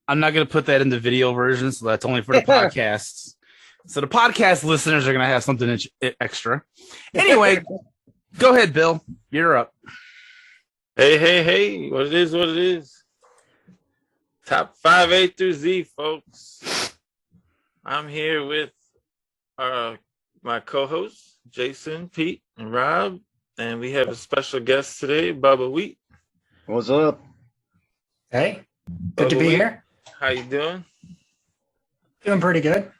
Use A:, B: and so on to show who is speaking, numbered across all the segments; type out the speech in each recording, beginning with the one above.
A: I'm not going to put that in the video version, so that's only for the podcasts. So the podcast listeners are going to have something extra. Anyway, go ahead, Bill. You're up.
B: Hey. What it is. Top 5 A through Z, folks. I'm here with my co-hosts, Jason, Pete, and Rob. And we have a special guest today, Bubbawheat.
C: What's up?
D: Hey, good to be here.
B: How you doing?
D: Doing pretty good.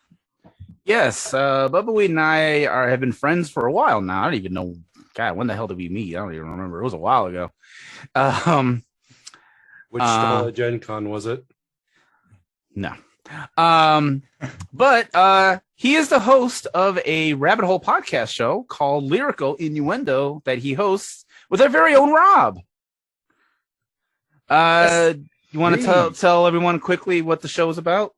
A: Yes, Bubbawheat and I have been friends for a while now. I don't even know. God, when the hell did we meet? I don't even remember. It was a while ago.
E: Which Gen Con was it?
A: No. But he is the host of a rabbit hole podcast show called Lyrical Innuendo that he hosts with our very own Rob. You want to tell everyone quickly what the show is about?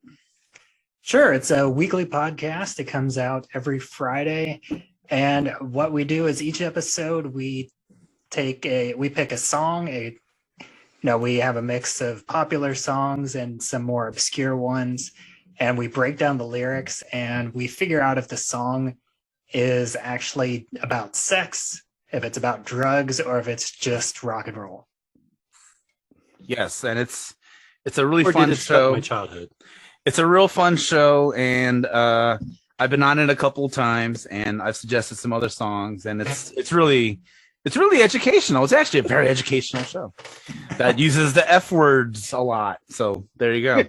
D: Sure. It's a weekly podcast. It comes out every Friday. And what we do is each episode we pick a song, we have a mix of popular songs and some more obscure ones, and we break down the lyrics and we figure out if the song is actually about sex, if it's about drugs, or if it's just rock and roll.
A: Yes, and it's a really fun show.
E: My childhood.
A: It's a real fun show, and I've been on it a couple of times, and I've suggested some other songs, and it's really educational. It's actually a very educational show that uses the F words a lot. So there you go.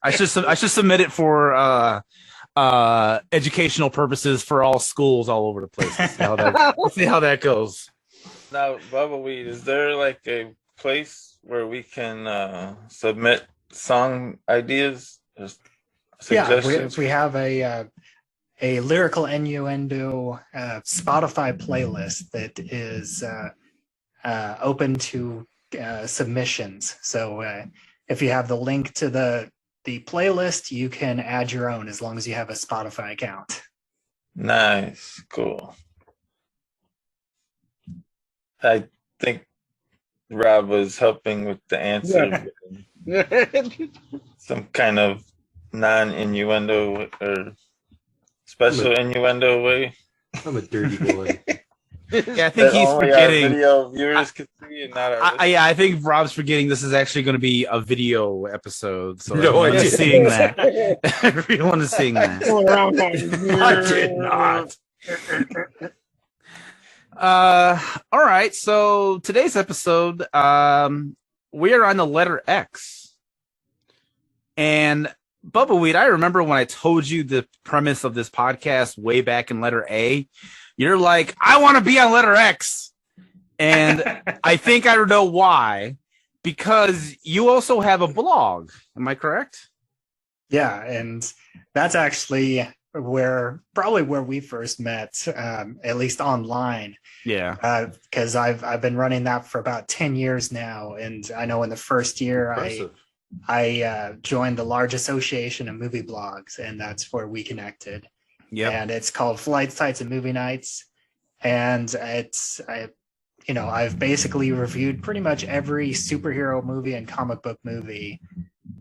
A: I should submit it for educational purposes for all schools all over the place. See how that goes.
B: Now, Bubbawheat, is there like a place where we can submit song ideas?
D: We have a lyrical innuendo Spotify playlist that is open to submissions. So if you have the link to the playlist, you can add your own as long as you have a Spotify account.
B: Nice, cool. I think Rob was helping with the answer.
C: Yeah.
B: Some kind of non-innuendo or special innuendo way.
E: I'm a dirty boy.
A: Yeah, I think he's forgetting.
B: Our video viewers can see and not our
A: I think Rob's forgetting this is actually going to be a video episode. So everyone's seeing that. Everyone is seeing that.
C: I did not.
A: All right. So today's episode, we are on the letter X. And Bubbawheat, I remember when I told you the premise of this podcast way back in letter A, you're like, I want to be on letter X. And I think I know why, because you also have a blog. Am I correct?
D: Yeah. And that's actually where we first met, at least online.
A: Yeah.
D: Because I've been running that for about 10 years now. And I know in the first year,
E: Impressive.
D: I joined the large association of movie blogs, and that's where we connected.
A: Yeah,
D: and it's called Flight Sites and Movie Nights, and I've basically reviewed pretty much every superhero movie and comic book movie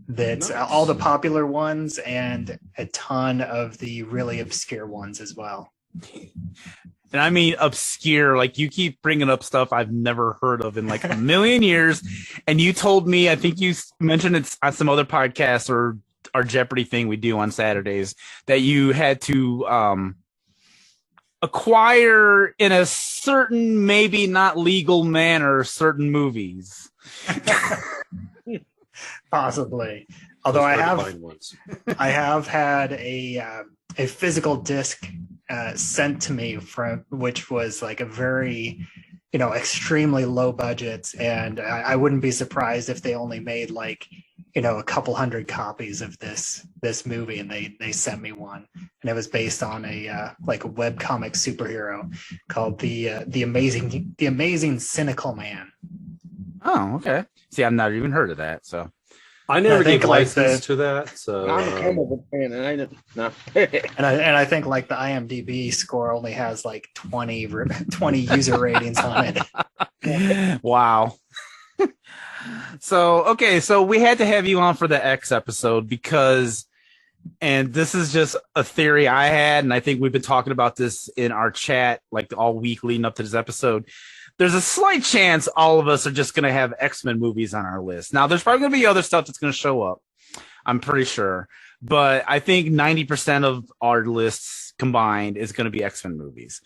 D: that's all the popular ones and a ton of the really obscure ones as well.
A: And I mean obscure, like you keep bringing up stuff I've never heard of in like a million years. And you told me, I think you mentioned it's on some other podcasts or our Jeopardy thing we do on Saturdays, that you had to acquire in a certain, maybe not legal manner, certain movies.
D: Possibly. Although I have had a physical disc sent to me from which was like a very, extremely low budget, and I wouldn't be surprised if they only made like, a couple hundred copies of this movie, and they sent me one, and it was based on a webcomic superhero called the amazing Cynical Man.
A: Oh, okay. See, I've not even heard of that, so.
E: I never gave license to that, so
C: I'm a comic book fan, and I didn't. No.
D: and I think like the IMDb score only has like 20 user ratings on it.
A: Wow. So we had to have you on for the X episode because, and this is just a theory I had, and I think we've been talking about this in our chat like all week leading up to this episode. There's a slight chance all of us are just going to have X-Men movies on our list. Now, there's probably going to be other stuff that's going to show up. I'm pretty sure. But I think 90% of our lists combined is going to be X-Men movies.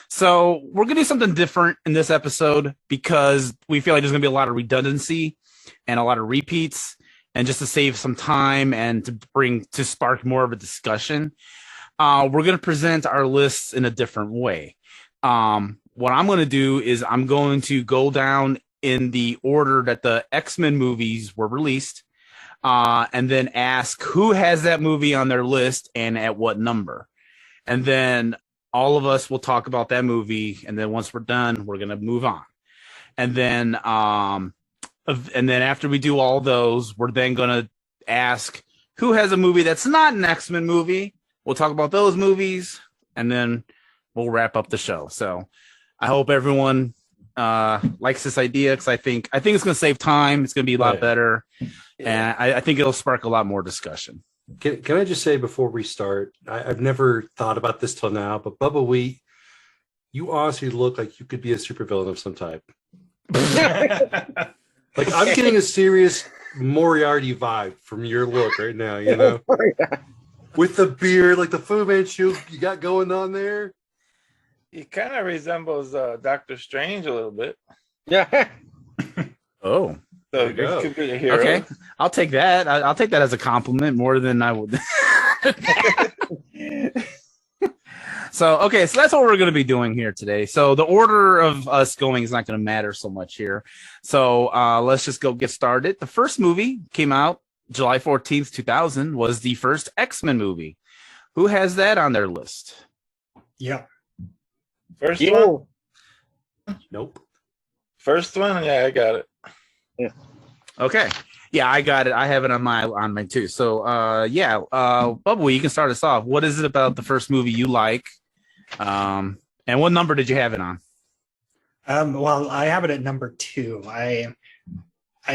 A: So we're going to do something different in this episode because we feel like there's going to be a lot of redundancy and a lot of repeats. And just to save some time and to spark more of a discussion, we're going to present our lists in a different way. What I'm going to do is I'm going to go down in the order that the X-Men movies were released, and then ask who has that movie on their list and at what number. And then all of us will talk about that movie. And then once we're done, we're going to move on. And then after we do all those, we're then going to ask who has a movie that's not an X-Men movie. We'll talk about those movies, and then we'll wrap up the show. So I hope everyone likes this idea because I think it's going to save time. It's going to be a lot better. And I think it'll spark a lot more discussion.
E: Can I just say before we start, I've never thought about this till now, but Bubbawheat, you honestly look like you could be a supervillain of some type. Like, I'm getting a serious Moriarty vibe from your look right now, you know? With the beard, like the Fu Manchu you got going on there.
B: He kind of resembles Doctor Strange a little bit.
C: Yeah.
A: Oh.
B: So you could be a hero.
A: Okay. I'll take that. I'll take that as a compliment more than I would. So that's what we're going to be doing here today. So the order of us going is not going to matter so much here. So let's just go get started. The first movie came out July 14th, 2000, was the first X-Men movie. Who has that on their list?
D: Yeah.
B: First one?
E: Nope.
B: First one? Yeah, I got it.
C: Yeah.
A: Okay. Yeah, I got it. I have it on mine too. So Bubba, you can start us off. What is it about the first movie you like? And what number did you have it on?
D: Well, I have it at number 2. I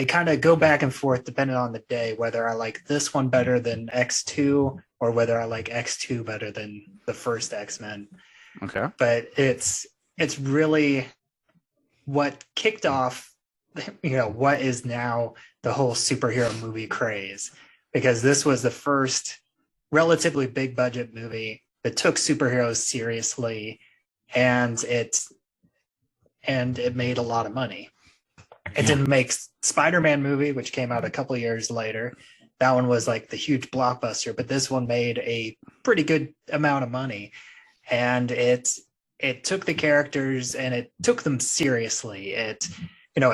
D: kind of go back and forth depending on the day, whether I like this one better than X2 or whether I like X2 better than the first X-Men.
A: Okay.
D: But it's really what kicked off, what is now the whole superhero movie craze, because this was the first relatively big budget movie that took superheroes seriously, and it made a lot of money. It didn't make Spider-Man movie, which came out a couple of years later. That one was like the huge blockbuster, but this one made a pretty good amount of money, and it took the characters and it took them seriously. It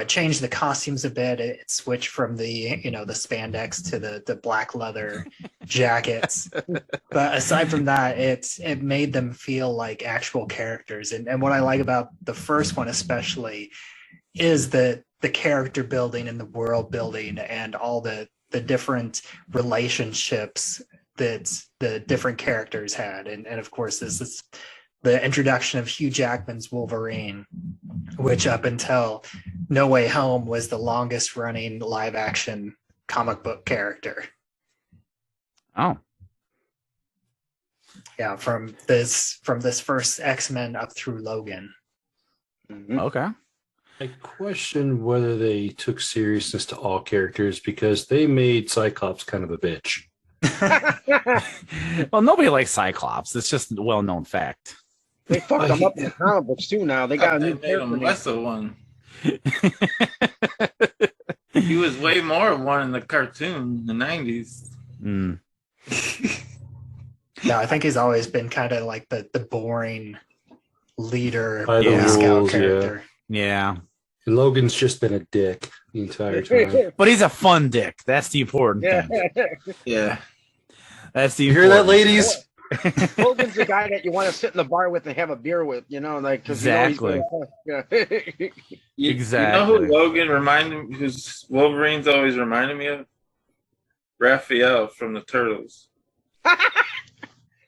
D: changed the costumes a bit. It switched from the spandex to the black leather jackets. But aside from that, it made them feel like actual characters. And what I like about the first one especially is the character building and the world building and all the different relationships that the different characters had. And of course, this is the introduction of Hugh Jackman's Wolverine, which up until No Way Home was the longest running live action comic book character.
A: Oh.
D: Yeah, from this first X-Men up through Logan.
C: Mm-hmm.
A: Okay.
E: I question whether they took seriousness to all characters because they made Cyclops kind of a bitch.
A: Well, nobody likes Cyclops. It's just a well-known fact.
C: They fucked them up in the comic books too now. They got a new
B: They made him
C: character.
B: less of one. He was way more of one in the cartoon in the 90s.
A: Mm.
D: No, I think he's always been kind of like the boring leader,
E: By the
D: Boy Scout
E: rules,
D: character.
A: Yeah.
E: And Logan's just been a dick the entire time.
A: But he's a fun dick. That's the important thing.
B: Yeah.
A: That's the
E: You hear that,
A: important-
E: ladies?
C: Logan's the guy that you want to sit in the bar with and have a beer with, cause
A: Exactly.
B: You
A: Exactly.
B: know who Logan who's Wolverine's always reminded me of? Raphael from the Turtles.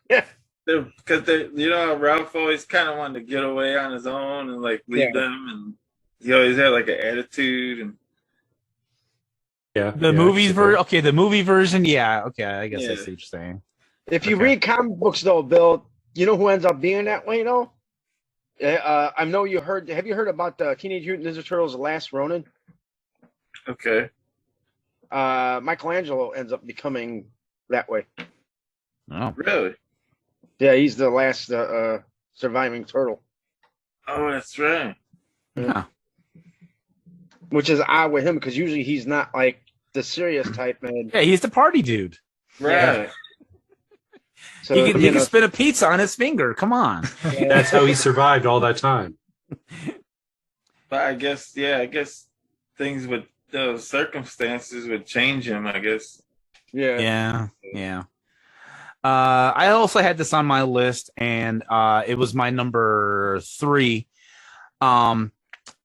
C: Yeah.
B: Because Ralph always kind of wanted to get away on his own and like leave them, and he always had like an attitude, and
E: Yeah.
A: The movies version. Okay, the movie version. Yeah. Okay, I guess I see what you're saying.
C: If you read comic books, though, Bill, you know who ends up being that way, though? I know you heard. Have you heard about the Teenage Mutant Ninja Turtles: The Last Ronin?
B: Okay.
C: Michelangelo ends up becoming that way.
A: Oh,
B: Really?
C: Yeah, he's the last surviving turtle.
B: Oh, that's right.
A: yeah.
C: Which is odd with him because usually he's not like the serious type man.
A: Yeah, he's the party dude.
B: Right.
C: So
A: He can spin a pizza on his finger. Come on.
E: That's how he survived all that time.
B: But I guess things with those circumstances would change him, I guess.
C: Yeah.
A: I also had this on my list, and it was my number 3.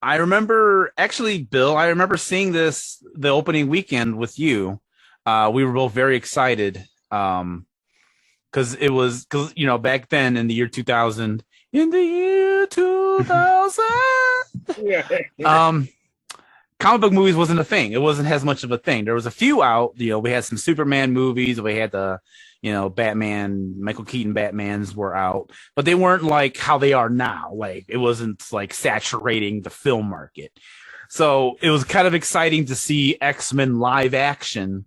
A: I remember, actually, Bill, I remember seeing this the opening weekend with you. We were both very excited because back then in the year 2000, comic book movies wasn't a thing. It wasn't as much of a thing. There was a few out. We had some Superman movies. We had the Batman, Michael Keaton Batmans were out, but they weren't like how they are now. Like, it wasn't like saturating the film market. So it was kind of exciting to see X-Men live action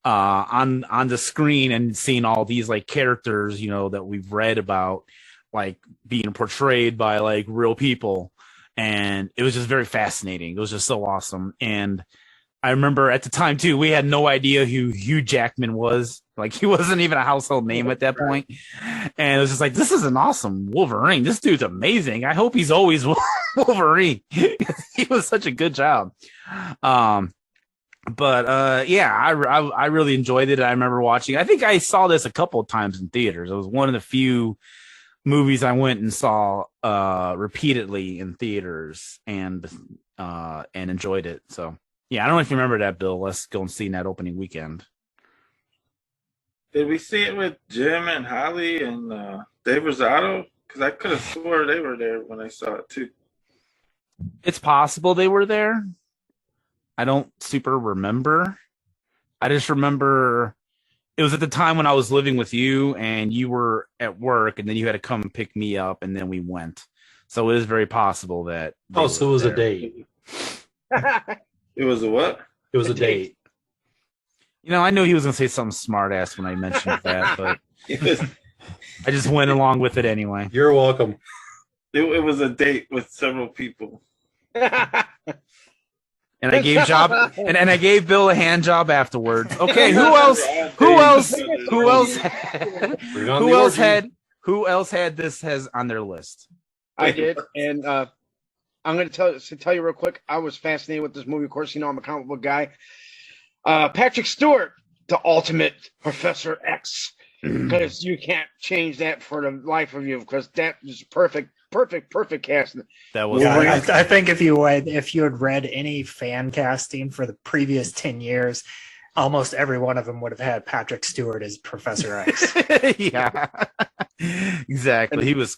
A: on the screen and seeing all these like characters, that we've read about, like being portrayed by like real people. And it was just very fascinating. It was just so awesome. And I remember at the time too, we had no idea who Hugh Jackman was. Like, he wasn't even a household name at that point. And it was just like, this is an awesome Wolverine. This dude's amazing. I hope he's always Wolverine. He was such a good job. I really enjoyed it. I remember watching. I think I saw this a couple of times in theaters. It was one of the few movies I went and saw repeatedly in theaters and enjoyed it. So. Yeah, I don't know if you remember that, Bill. Let's go and see that opening weekend.
B: Did we see it with Jim and Holly and Dave Rosado? Because I could have swore they were there when I saw it, too.
A: It's possible they were there. I don't super remember. I just remember it was at the time when I was living with you and you were at work, and then you had to come pick me up, and then we went. So it is very possible that...
E: Oh, so it was a date.
B: It was a what?
E: It was a date.
A: I knew he was going to say something smart ass when I mentioned that, but I just went along with it anyway.
E: You're welcome.
B: It was a date with several people.
A: And I gave I gave Bill a hand job afterwards. Okay, who else had this on their list?
C: I did, and I'm going to tell you real quick. I was fascinated with this movie. Of course, I'm a comic book guy. Patrick Stewart, the ultimate Professor X, because you can't change that for the life of you. Because that was perfect casting.
A: That was.
D: Yeah, I think if you had read any fan casting for the previous 10 years, almost every one of them would have had Patrick Stewart as Professor X.
A: Yeah, exactly. He was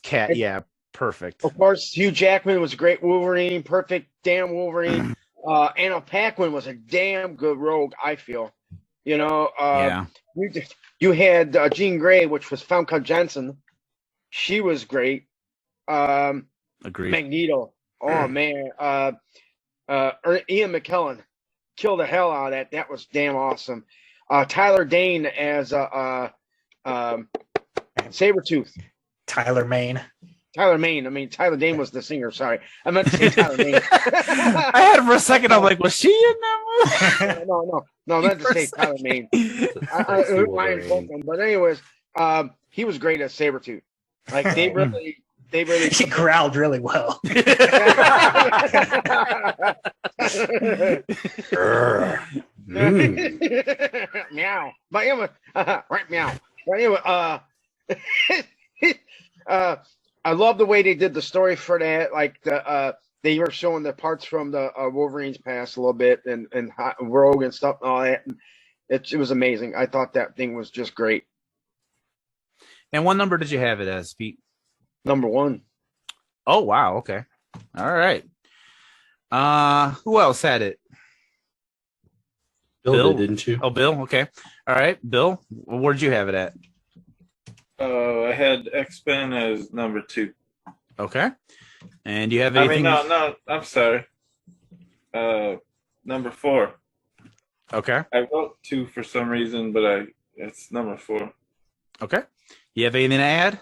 A: perfect.
C: Of course, Hugh Jackman was a great Wolverine, perfect damn Wolverine. Anna Paquin was a damn good rogue, I feel. You had Jean Grey, which was Famke Janssen. She was great.
A: Agreed.
C: Magneto. Oh, man. Ian McKellen killed the hell out of that. That was damn awesome. Tyler Dane as Sabretooth.
D: Tyler Mane.
C: I mean, Tyler Dane was the singer. Sorry. I meant to say Tyler Dane.
A: I had it for a second. I'm like, was she in that movie?
C: No, I meant to say Tyler Dane. But anyways, he was great as Sabretooth. Like, they really...
D: He growled really well.
C: Meow. But anyway, right, meow. But anyway, I love the way they did the story for that. Like they were showing the parts from the Wolverine's past a little bit and Rogue and stuff and all that. And it was amazing. I thought that thing was just great.
A: And what number did you have it as, Pete?
C: Number 1.
A: Oh wow. Okay. All right. Who else had it?
E: Bill did, didn't you?
A: Oh, Bill. Okay. All right, Bill. Where'd you have it at?
B: I had X-Men as number 2.
A: Okay. And do you have anything?
B: No. I'm sorry. Number 4.
A: Okay.
B: I wrote 2 for some reason, but it's number 4.
A: Okay. You have anything to add?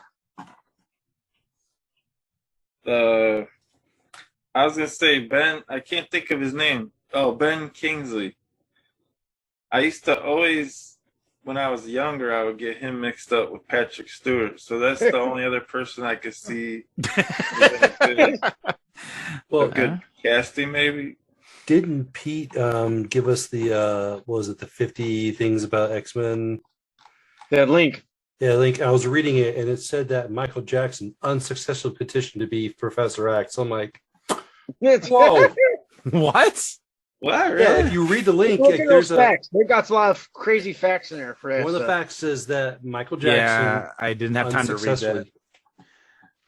B: I was gonna say Ben. I can't think of his name. Oh, Ben Kingsley. I used to always, when I was younger, I would get him mixed up with Patrick Stewart. So that's the only other person I could see.
E: Well,
B: good casting, maybe.
E: Didn't Pete give us the what was it, the 50 things about X-Men?
C: That link.
E: Yeah, link. I was reading it and it said that Michael Jackson unsuccessfully petitioned to be Professor X. I'm like, whoa.
A: What?
B: What? Really?
E: Yeah, if you read the link,
C: Look
E: like,
C: at
E: there's
C: those facts. They got a lot of crazy facts in there for that.
E: one of the
C: stuff.
E: facts is that Michael Jackson.
A: Yeah, I didn't have time to read that.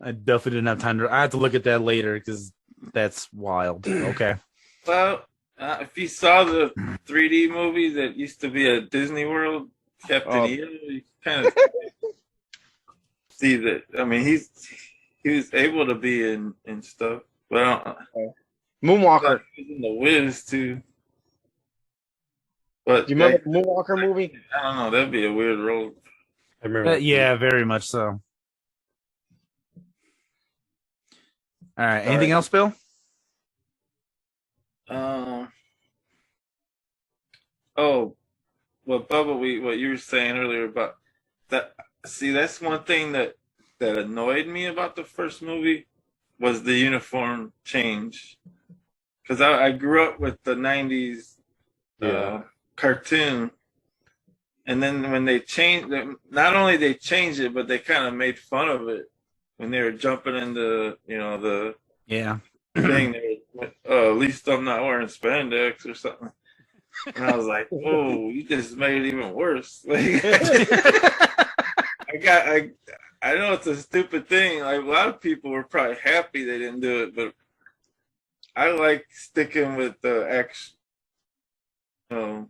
A: I definitely didn't have time to. I have to look at that later because that's wild. Okay.
B: Well, if you saw the 3D movie that used to be at Disney World, Captain EO, you kind of see that. I mean, he was able to be in stuff, but
C: Moonwalker.
B: He was in the Wiz too. But
C: Do you remember the Moonwalker movie?
B: I don't know. That'd be a weird role.
E: I remember.
A: Yeah, very much so. All right. Anything else, Bill?
B: Bubbawheat, what you were saying earlier about that. See, that's one thing that annoyed me about the first movie was the uniform change. Because I grew up with the 90s cartoon. And then when they changed, not only they changed it, but they kind of made fun of it when they were jumping into, the thing. At least I'm not wearing spandex or something. And I was like, "Oh, you just made it even worse." Like, I know it's a stupid thing. Like, a lot of people were probably happy they didn't do it, but I like sticking with the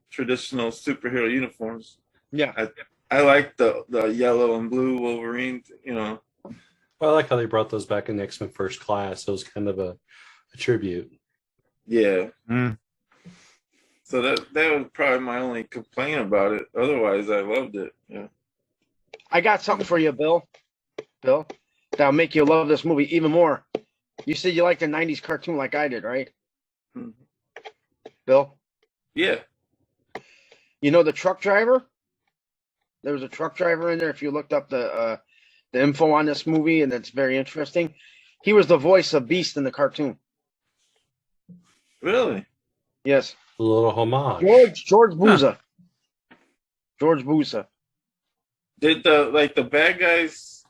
B: traditional superhero uniforms.
C: Yeah,
B: I like the yellow and blue Wolverine.
E: Well, I like how they brought those back in X-Men First Class. It was kind of a tribute.
B: Yeah. So that was probably my only complaint about it. Otherwise, I loved it. Yeah.
C: I got something for you, Bill. Bill, that'll make you love this movie even more. You said you liked the 90s cartoon like I did, right?
B: Mm-hmm.
C: Bill?
B: Yeah.
C: You know the truck driver? There was a truck driver in there. If you looked up the info on this movie, and it's very interesting. He was the voice of Beast in the cartoon.
B: Really?
C: Yes.
E: A little homage.
C: George Buza. George Buza.
B: Did the bad guys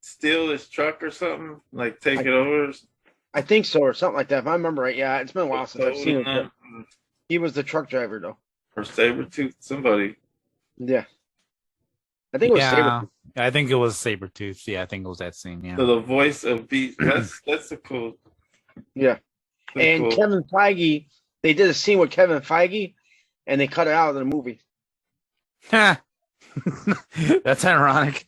B: steal his truck or something? Like take it over?
C: I think so, or something like that. If I remember right, yeah. It's been a while since I've seen it. He was the truck driver, though.
B: Or Sabretooth, somebody.
C: Yeah. I think it was Sabretooth.
A: I think it was Sabretooth. Yeah, I think it was that scene. Yeah.
B: So the voice of Beast. That's a cool.
C: Yeah. And
B: cool.
C: Kevin Feige, they did a scene with Kevin Feige, and they cut it out of the movie.
A: That's ironic.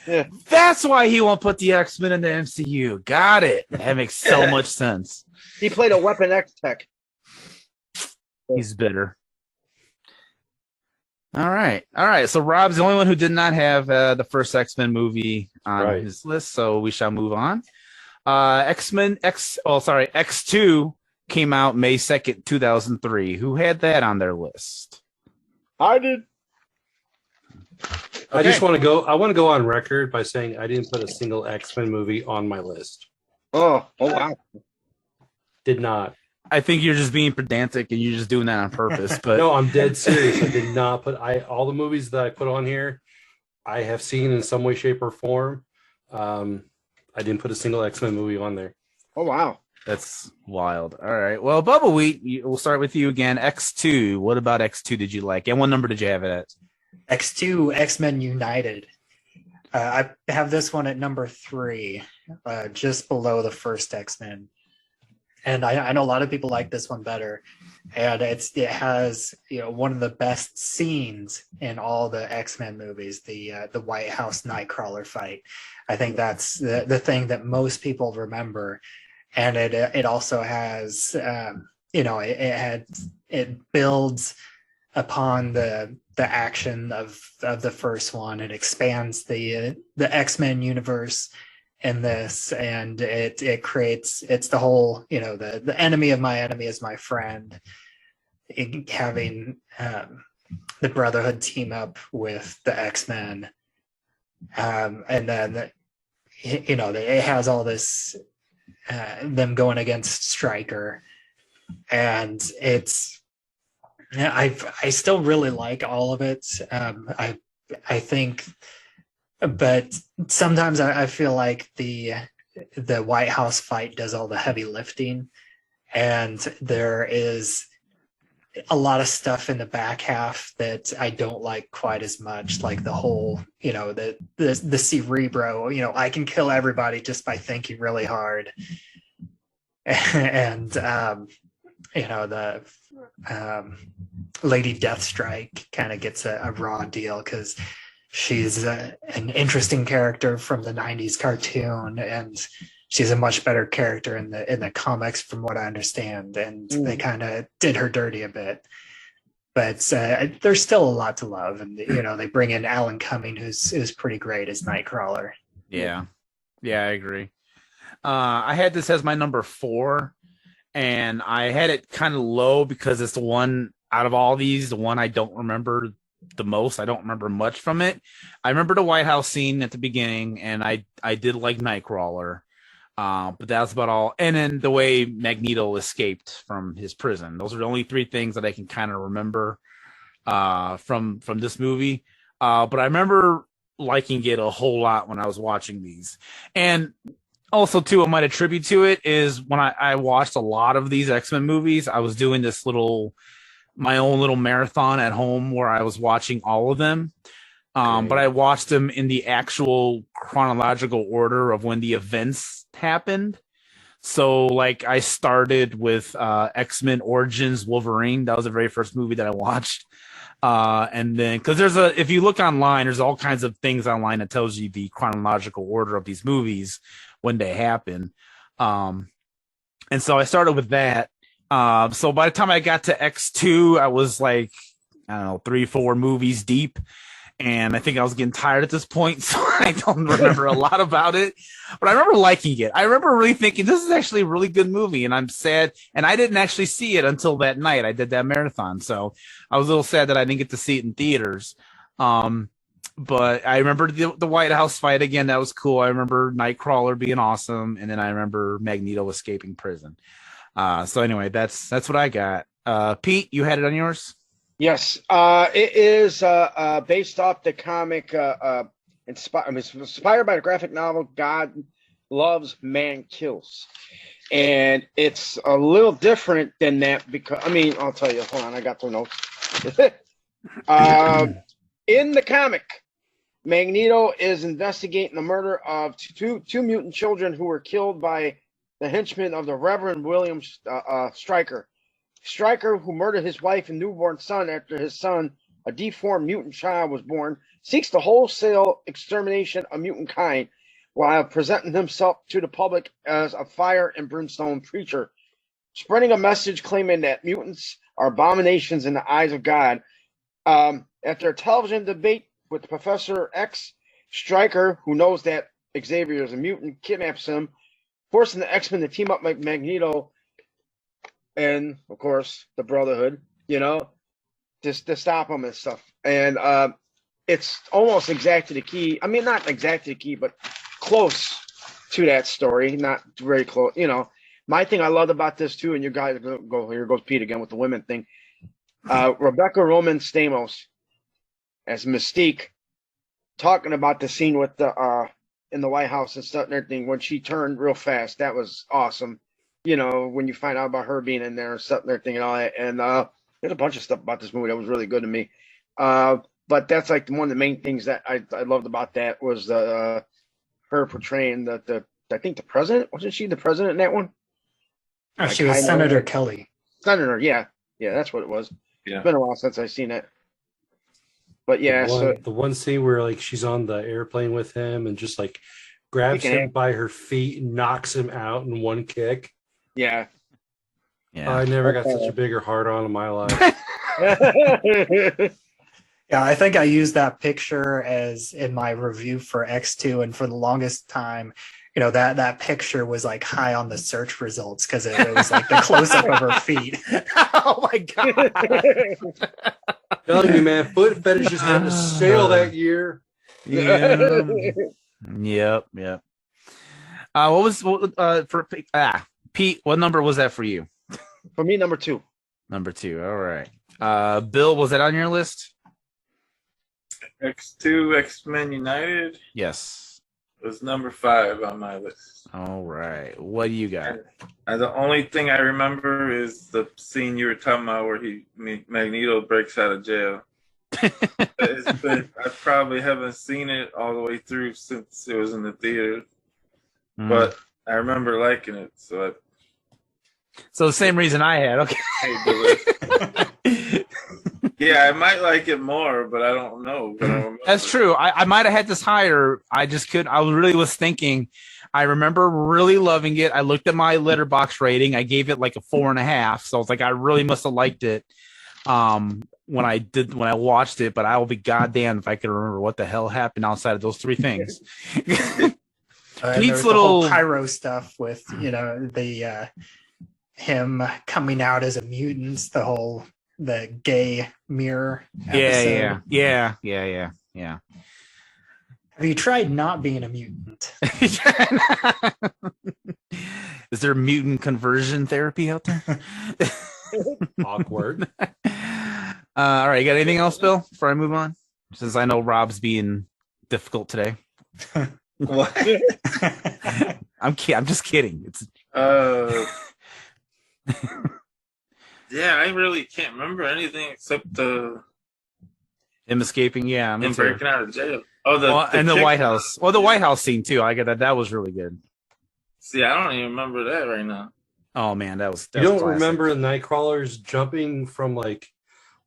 C: Yeah.
A: That's why he won't put the X-Men in the MCU. Got it. That makes so much sense.
C: He played a Weapon X tech.
A: He's bitter. All right. So Rob's the only one who did not have the first X-Men movie on his list, so we shall move on. X2 came out May 2nd, 2003. Who had that on their list?
C: I did.
E: I just want to go. I want to go on record by saying I didn't put a single X-Men movie on my list.
C: Oh wow!
E: Did not.
A: I think you're just being pedantic and you're just doing that on purpose. But
E: no, I'm dead serious. I did not put. All the movies that I put on here, I have seen in some way, shape, or form. I didn't put a single X-Men movie on there.
C: Oh wow!
A: That's wild. All right. Well, Bubbawheat, we'll start with you again. X2. What about X2 did you like? And what number did you have it at?
D: X2, X-Men United. I have this one at number 3, just below the first X-Men. And I know a lot of people like this one better. And it has, you know, one of the best scenes in all the X-Men movies, the White House Nightcrawler fight. I think that's the thing that most people remember. And it also has, you know, it builds upon the action of the first one. It expands the X-Men universe in this, and it creates, it's the whole, you know, the enemy of my enemy is my friend. Having the Brotherhood team up with the X-Men, and then, you know, it has all this them going against Stryker, and it's, I still really like all of it. I think, but sometimes I feel like the White House fight does all the heavy lifting, and there is a lot of stuff in the back half that I don't like quite as much, like the whole, you know, the Cerebro, you know, I can kill everybody just by thinking really hard. And, you know, the Lady Deathstrike kind of gets a raw deal because she's an interesting character from the 90s cartoon, and she's a much better character in the comics from what I understand, and they kind of did her dirty a bit. But there's still a lot to love, and you know, they bring in Alan Cumming, who's pretty great as Nightcrawler.
A: Yeah, I agree. I had this as my number 4, and I had it kind of low because it's the one out of all these, the one I don't remember the most. I don't remember much from it. I remember the White House scene at the beginning, and I did like Nightcrawler. But that's about all. And then the way Magneto escaped from his prison. Those are the only 3 things that I can kind of remember from this movie. But I remember liking it a whole lot when I was watching these. And also, too, I might attribute to it is when I watched a lot of these X-Men movies, I was doing this my own little marathon at home where I was watching all of them. But I watched them in the actual chronological order of when the events happened. So, like, I started with X-Men Origins Wolverine. That was the very first movie that I watched. And then, because if you look online, there's all kinds of things online that tells you the chronological order of these movies when they happen. And so I started with that. So by the time I got to X2, I was like, I don't know, 3-4 movies deep. And I think I was getting tired at this point, so I don't remember a lot about it. But I remember liking it. I remember really thinking, this is actually a really good movie, and I'm sad. And I didn't actually see it until that night. I did that marathon, so I was a little sad that I didn't get to see it in theaters. But I remember the White House fight again. That was cool. I remember Nightcrawler being awesome, and then I remember Magneto escaping prison. So anyway, that's what I got. Pete, you had it on yours?
C: Yes, it is based off the comic, inspired by the graphic novel God Loves, Man Kills. And it's a little different than that because, I mean, I'll tell you, hold on, I got the notes. In the comic, Magneto is investigating the murder of two mutant children who were killed by the henchmen of the Reverend William Stryker. Stryker, who murdered his wife and newborn son after his son, a deformed mutant child, was born, seeks the wholesale extermination of mutant kind while presenting himself to the public as a fire and brimstone preacher, spreading a message claiming that mutants are abominations in the eyes of God. After a television debate with Professor X, Stryker, who knows that Xavier is a mutant, kidnaps him, forcing the X-Men to team up with Magneto and, of course, the Brotherhood, you know, just to stop him and stuff. And it's almost exact to the key. I mean, not exact to the key, but close to that story. Not very close. You know, my thing I loved about this, too, and you guys go, here goes Pete again with the women thing. Rebecca Roman Stamos as Mystique, talking about the scene with the in the White House and stuff and everything, when she turned real fast. That was awesome. You know, when you find out about her being in there and stuff and everything and all that. And there's a bunch of stuff about this movie that was really good to me. But that's like one of the main things that I loved about that was her portraying I think the president. Wasn't she the president in that one?
D: Oh, she was Senator Kelly.
C: Senator, yeah, that's what it was.
B: Yeah.
C: It's been a while since I've seen it. But yeah,
E: the one scene where like she's on the airplane with him and just like grabs him by her feet and knocks him out in one kick.
C: Yeah.
E: I never got such a bigger hard on in my life.
D: Yeah, I think I used that picture as in my review for X2, and for the longest time, that picture was like high on the search results because it was like the close-up of her feet.
A: Oh my god!
E: Telling you, man, foot fetishes had to sail that year.
A: Yeah. Yep. What was for Pete? What number was that for you?
C: For me, number 2.
A: Number 2. All right. Bill, was that on your list?
B: X2 X-Men United.
A: Yes.
B: Was number 5 on my list.
A: All right. What do you got?
B: And the only thing I remember is the scene you were talking about where Magneto breaks out of jail. I probably haven't seen it all the way through since it was in the theater, but I remember liking it. So
A: the same reason I had. Okay.
B: Yeah, I might like it more, but I don't know.
A: That's true. I might have had this higher. I just couldn't. I really was thinking. I remember really loving it. I looked at my Letterboxd rating. I gave it like a 4.5. So I was like, I really must have liked it when I watched it. But I will be goddamn if I could remember what the hell happened outside of those 3 things.
D: Pete's little the whole pyro stuff with the him coming out as a mutant. The gay mirror episode.
A: Yeah.
D: Have you tried not being a mutant?
A: Is there mutant conversion therapy out there?
E: Awkward.
A: All right, you got anything else, Bill, before I move on? Since I know Rob's being difficult today.
B: What?
A: I'm just kidding. It's
B: yeah, I really can't remember anything except
A: him escaping. Yeah,
B: him breaking out of jail. Oh,
A: the White House. Well, the White House scene too. I get that. That was really good.
B: See, I don't even remember that right now.
A: Oh man, that was.
E: You don't remember the Nightcrawlers jumping from like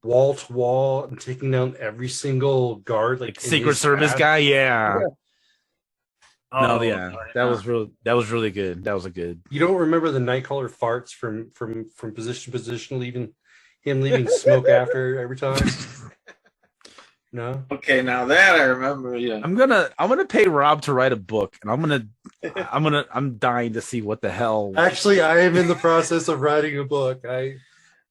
E: wall to wall and taking down every single guard, like
A: Secret Service guy? Yeah.
B: Oh,
A: no, yeah, that was really good. That was a good.
E: You don't remember the Nightcrawler farts from position to position, leaving smoke after every time? No.
B: Okay, now that I remember. Yeah,
A: I'm gonna pay Rob to write a book, and I'm dying to see what the hell.
E: Actually, I am in the process of writing a book. I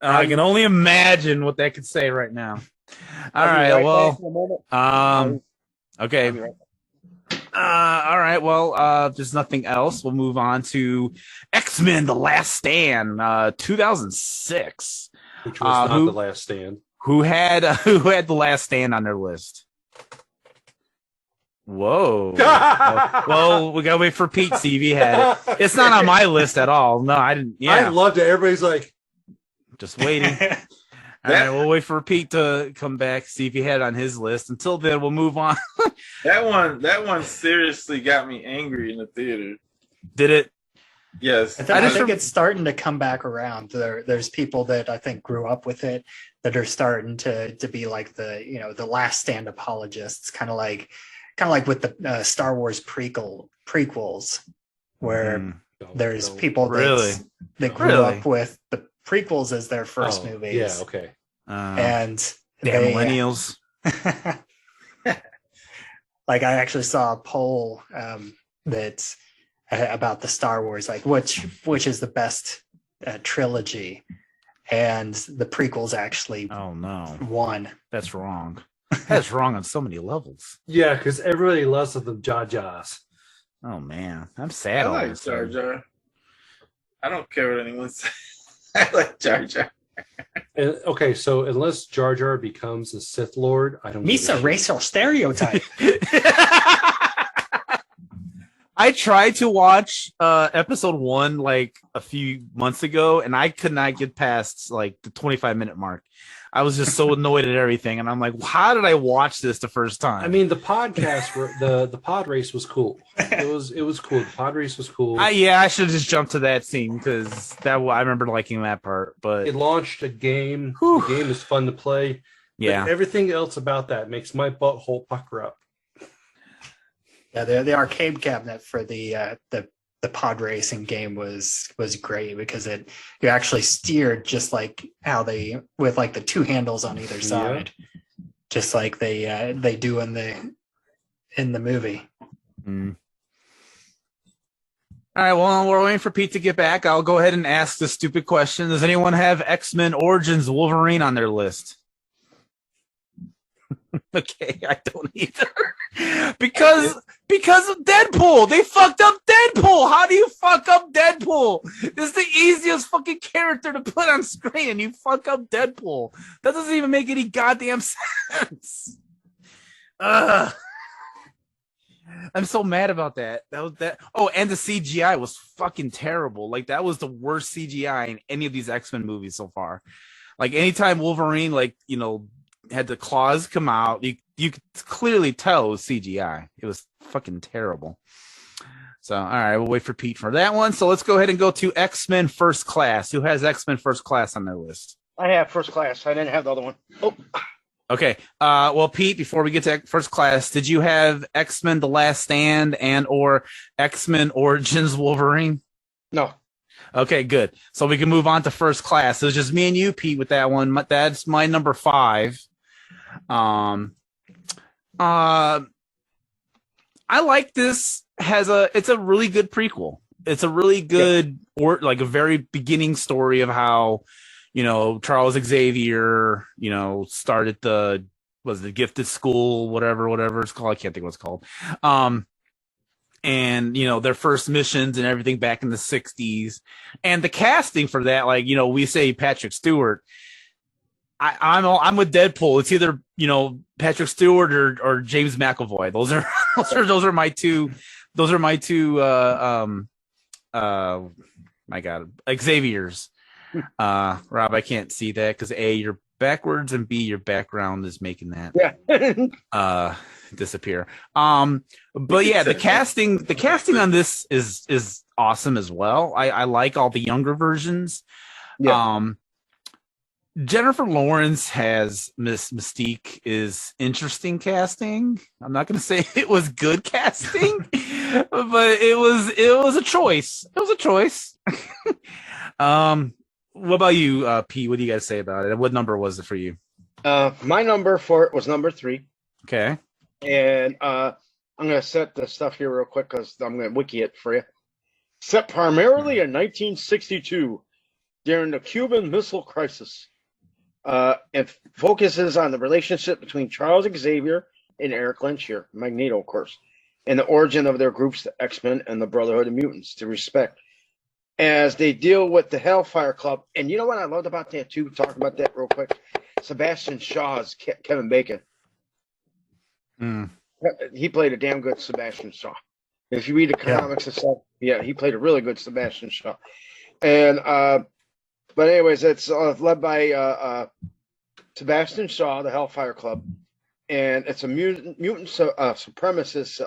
A: can only imagine what that could say right now. All right. Well. Okay. All right. Well, if there's nothing else, we'll move on to X-Men: The Last Stand, 2006.
E: Which was not The Last Stand.
A: Who had The Last Stand on their list? Whoa. Well, we gotta wait for Pete to see if he had it. It's not on my list at all. No, I didn't. Yeah.
E: I loved it. Everybody's like,
A: just waiting. All right, we'll wait for Pete to come back, see if he had it on his list. Until then, we'll move on.
B: That one seriously got me angry in the theater.
A: Did it?
B: Yes.
D: I think it's starting to come back around. There's people that I think grew up with it that are starting to be like the Last Stand apologists, kind of like with the Star Wars prequels, where there's people that grew up with the prequels as their first movies.
E: Yeah, okay.
D: And
A: millennials.
D: Like I actually saw a poll that about the Star Wars, like which is the best trilogy, and the prequels actually won.
A: That's wrong. That's wrong on so many levels.
E: Yeah, because everybody loves the Jar Jars.
A: Oh man, I'm sad.
B: I like Jar Jar. I don't care what anyone says. I like Jar Jar.
E: And, okay, so unless Jar Jar becomes a Sith Lord, I don't.
D: Misa racial stereotype.
A: I tried to watch episode 1 like a few months ago, and I could not get past like the 25-minute mark. I was just so annoyed at everything, and I'm like, how did I watch this the first time?
E: I mean, the podcast, the pod race was cool. It was cool. The pod race was cool.
A: I should have just jumped to that scene because I remember liking that part. But
E: it launched a game.
A: Whew.
E: The game is fun to play.
A: Yeah,
E: but everything else about that makes my butthole pucker up.
D: Yeah, the arcade cabinet for the pod racing game was great because you actually steered just like how they with like the two handles on either side, just like they do in the movie.
A: Mm. All right, well, we're waiting for Pete to get back. I'll go ahead and ask the stupid question. Does anyone have X-Men Origins Wolverine on their list? Okay, I don't either. Because of Deadpool. They fucked up Deadpool. How do you fuck up Deadpool? This is the easiest fucking character to put on screen, and you fuck up Deadpool. That doesn't even make any goddamn sense. I'm so mad about that. Oh, and the CGI was fucking terrible. Like, that was the worst CGI in any of these X-Men movies so far. Like, anytime Wolverine, had the claws come out, you could clearly tell it was CGI. It was fucking terrible. So, all right, we'll wait for Pete for that one. So let's go ahead and go to X-Men First Class. Who has X-Men First Class on their list?
C: I have First Class. I didn't have the other one. Oh.
A: Okay. Well, Pete, before we get to First Class, did you have X-Men The Last Stand and or X-Men Origins Wolverine?
C: No.
A: Okay, good. So we can move on to First Class. So it's just me and you, Pete, with that one. That's my number 5. I like this. It's a really good prequel. It's a really good a very beginning story of how, Charles Xavier, started the gifted school, whatever it's called. I can't think what it's called. And, their first missions and everything back in the 60s. And the casting for that, we say Patrick Stewart. I'm with Deadpool. It's either, Patrick Stewart or James McAvoy. Those are my two, my God, Xavier's. Rob, I can't see that because A, you're backwards, and B, your background is making that disappear. But yeah, the casting on this is awesome as well. I like all the younger versions. Yeah. Jennifer Lawrence has Miss Mystique is interesting casting. I'm not going to say it was good casting, but it was a choice. It was a choice. What about you, P? What do you guys say about it? What number was it for you?
C: My number for it was number 3.
A: Okay.
C: And I'm going to set the stuff here real quick because I'm going to wiki it for you. Set primarily in 1962 during the Cuban Missile Crisis. It focuses on the relationship between Charles Xavier and Eric Lynch here, Magneto, of course, and the origin of their groups, the X-Men and the Brotherhood of Mutants, to respect. As they deal with the Hellfire Club. And you know what I loved about that, too? Talk about that real quick. Sebastian Shaw's Kevin Bacon.
A: Mm.
C: He played a damn good Sebastian Shaw. If you read the comics and stuff, he played a really good Sebastian Shaw. And but anyways, it's led by Sebastian Shaw, the Hellfire Club, and it's a mutant supremacist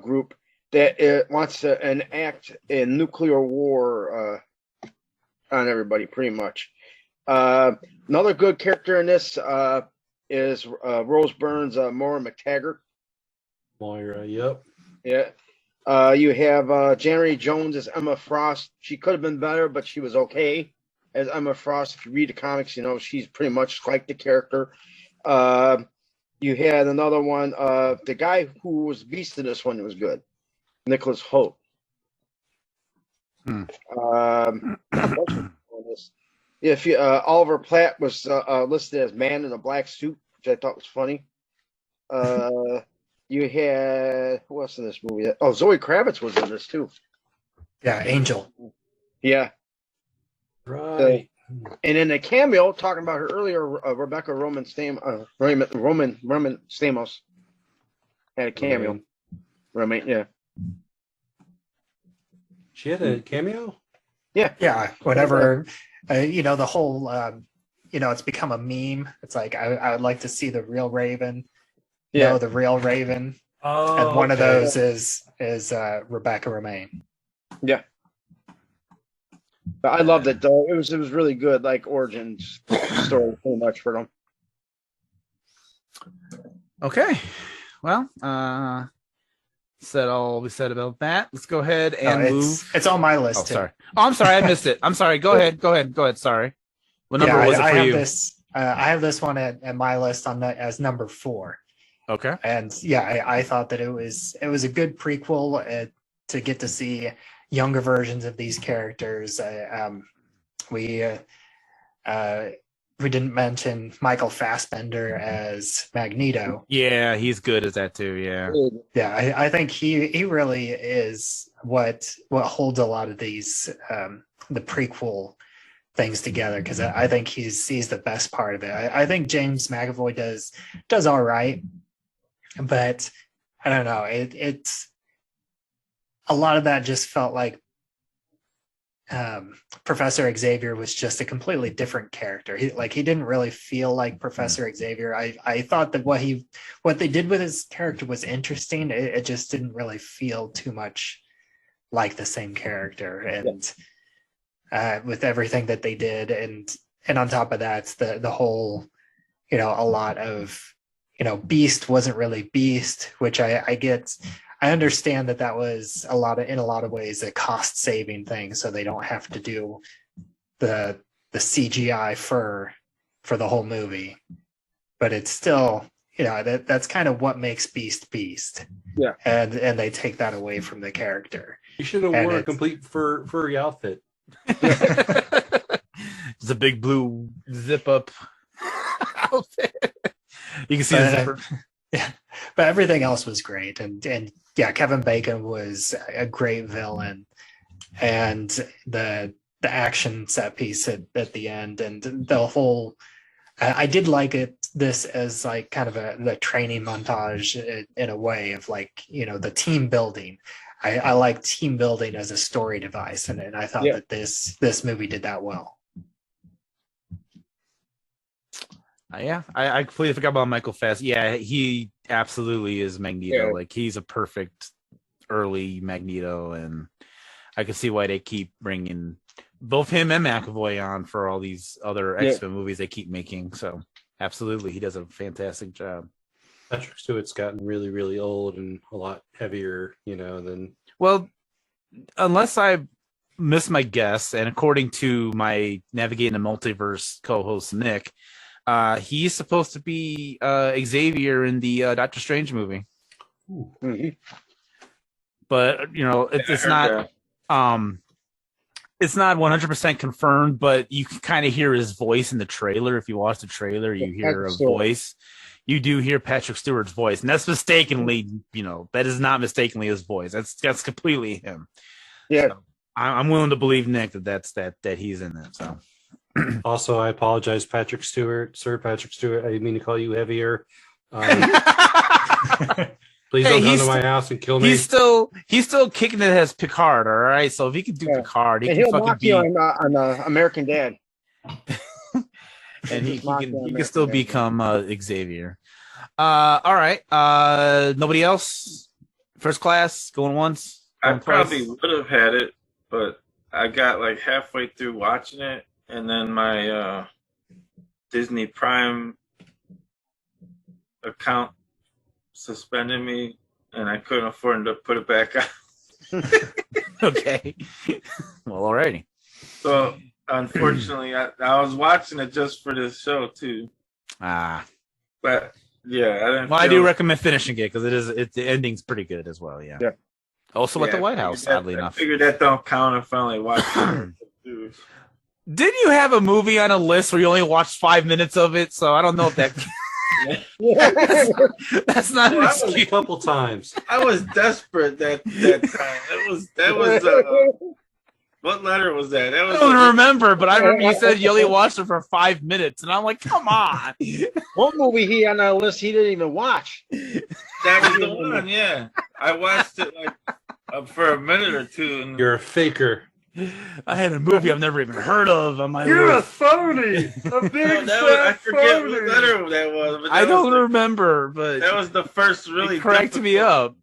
C: group that wants to enact a nuclear war on everybody, pretty much. Another good character in this is Rose Byrne's Moira McTaggart.
E: Moira, yep.
C: Yeah. You have January Jones as Emma Frost. She could have been better, but she was okay as Emma Frost. If you read the comics, she's pretty much like the character. You had another one. The guy who was Beast in this one was good. Nicholas Hoult. If Oliver Platt was listed as Man in a Black Suit, which I thought was funny. You had who else in this movie? Oh, Zoe Kravitz was in this too.
D: Yeah, Angel.
C: Yeah.
E: Right.
C: And in a cameo, talking about her earlier, Rebecca Roman Stamos had a cameo. Roman, yeah.
E: She had a cameo?
C: Yeah.
D: Yeah. Whatever. The whole it's become a meme. It's like I would like to see the real Raven.
C: Yeah.
D: The real Raven.
E: Oh,
D: And one of those is Rebecca Romaine.
C: Yeah. But I loved it though. It was really good, like origin story pretty much for them.
A: Okay. Well, said all we said about that. Let's go ahead and move.
D: It's on my list.
A: Oh, sorry. Oh, I'm sorry. I missed it. I'm sorry. Go ahead. Sorry. What number was it for you?
D: I have this one at my list as number 4.
A: Okay.
D: And yeah, I thought that it was a good prequel to get to see younger versions of these characters. We didn't mention Michael Fassbender as Magneto.
A: Yeah, he's good as that too. Yeah.
D: Yeah, I think he really is what holds a lot of these the prequel things together, because I think he's the best part of it. I think James McAvoy does all right, but I don't know. It's a lot of that just felt like Professor Xavier was just a completely different character. He didn't really feel like Professor Xavier. I thought that what they did with his character was interesting. It just didn't really feel too much like the same character. And with everything that they did, and on top of that, it's the whole, a lot of, Beast wasn't really Beast, which I get. I understand that was in a lot of ways a cost saving thing, so they don't have to do the CGI for the whole movie. But it's still, that's kind of what makes Beast.
C: Yeah,
D: and they take that away from the character.
E: You should have worn a complete furry outfit.
A: It's a big blue zip up outfit. You can see the zipper.
D: Yeah, but everything else was great, and yeah, Kevin Bacon was a great villain, and the action set piece at the end, and the whole. I did like this as like kind of the training montage in a way of like, the team building. I like team building as a story device, and I thought that this movie did that well.
A: I completely forgot about Michael Fass. Yeah, he absolutely is Magneto. Yeah. Like, he's a perfect early Magneto, and I can see why they keep bringing both him and McAvoy on for all these other X-Men movies they keep making. So, absolutely, he does a fantastic job.
E: Patrick Stewart's gotten really, really old and a lot heavier, than...
A: Well, unless I miss my guess, and according to my Navigating the Multiverse co-host, Nick, he's supposed to be Xavier in the Doctor Strange movie.
C: Mm-hmm.
A: But, it's not... It's not 100% confirmed, but you can kind of hear his voice in the trailer. If you watch the trailer, you hear a voice. You do hear Patrick Stewart's voice, and that's mistakenly, that is not mistakenly his voice. That's completely him.
C: Yeah,
A: so I'm willing to believe Nick that he's in it. So,
E: also, I apologize, Patrick Stewart, Sir Patrick Stewart. I didn't mean to call you heavier. Please don't come to my house and kill me.
A: He's still kicking it as Picard. All right, so if he can do Picard, he can fucking be
C: on American Dad.
A: And he can still become Xavier. All right. Nobody else? First Class going once?
B: I probably would have had it, but I got like halfway through watching it, and then my Disney Prime account suspended me, and I couldn't afford to put it back on.
A: Okay. Well, alrighty.
B: So unfortunately, I was watching it just for this show too. But yeah, I didn't.
A: Well, I do recommend finishing it because the ending's pretty good as well. Yeah. Also at the White House, sadly enough.
B: I figured that don't count if I only watched it.
A: Didn't you have a movie on a list where you only watched 5 minutes of it? So I don't know if that. That's not an excuse.
E: A couple times.
B: I was desperate that time. That was. What letter was that? I
A: don't remember, but I remember you said you only watched it for 5 minutes, and I'm like, come on.
C: One movie he on our list he didn't even watch.
B: That was the one, yeah. I watched it like for a minute or two. And
E: you're a faker.
A: I had a movie I've never even heard of on my
E: You're a
A: list.
E: phony. A big
B: I forget
E: phony.
B: what letter that was. But
A: I don't remember, but
B: that was the first really
A: it cracked me up.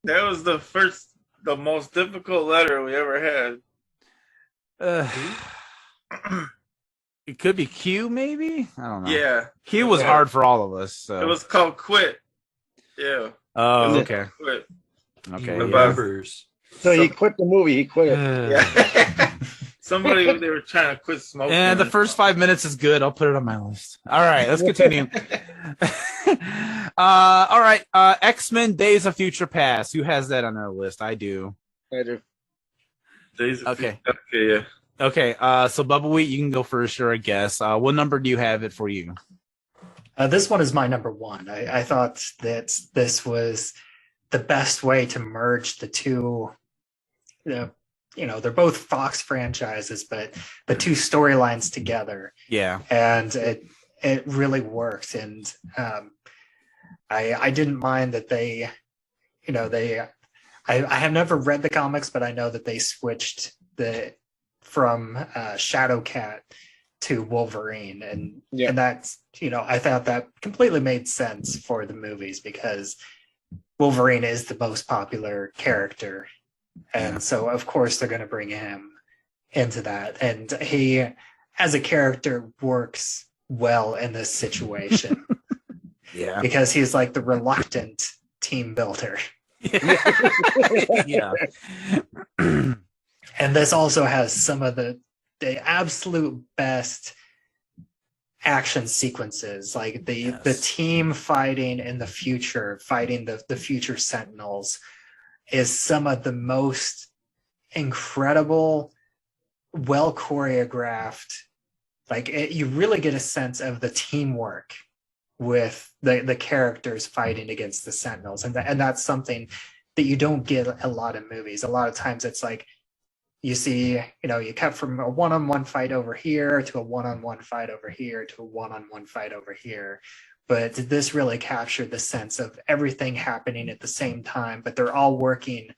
B: That was the most difficult letter we ever had.
A: It could be Q, maybe? I don't know.
B: Yeah.
A: Q was hard for all of us. So.
B: It was called Quit. Yeah.
A: Oh, okay.
B: Quit.
A: Okay.
E: Remembers.
C: So he quit the movie. He quit it.
B: Yeah. Somebody, they were trying to quit smoking.
A: And the first 5 minutes is good. I'll put it on my list. All right, let's continue. All right, X-Men Days of Future Past. Who has that on their list? I do.
C: I do.
B: Okay, yeah.
A: Okay, so Bubbawheat, you can go first, sure, I guess. What number do you have it for you?
D: This one is my number one. I thought that this was the best way to merge the two. They're both Fox franchises, but the two storylines together.
A: Yeah,
D: and it really works. And I didn't mind that they. I have never read the comics, but I know that they switched from Shadowcat to Wolverine, and that's I thought that completely made sense for the movies because Wolverine is the most popular character, and so of course they're going to bring him into that, and he as a character works well in this situation.
A: Yeah,
D: because he's like the reluctant team builder.
A: Yeah.
D: And this also has some of the absolute best action sequences, like the team fighting in the future, fighting the future Sentinels, is some of the most incredible, well choreographed. Like you really get a sense of the teamwork with the characters fighting against the Sentinels, and that's something that you don't get a lot of movies. A lot of times it's like you see, you cut from a one-on-one fight over here to a one-on-one fight over here to a one-on-one fight over here. But this really captured the sense of everything happening at the same time, but they're all working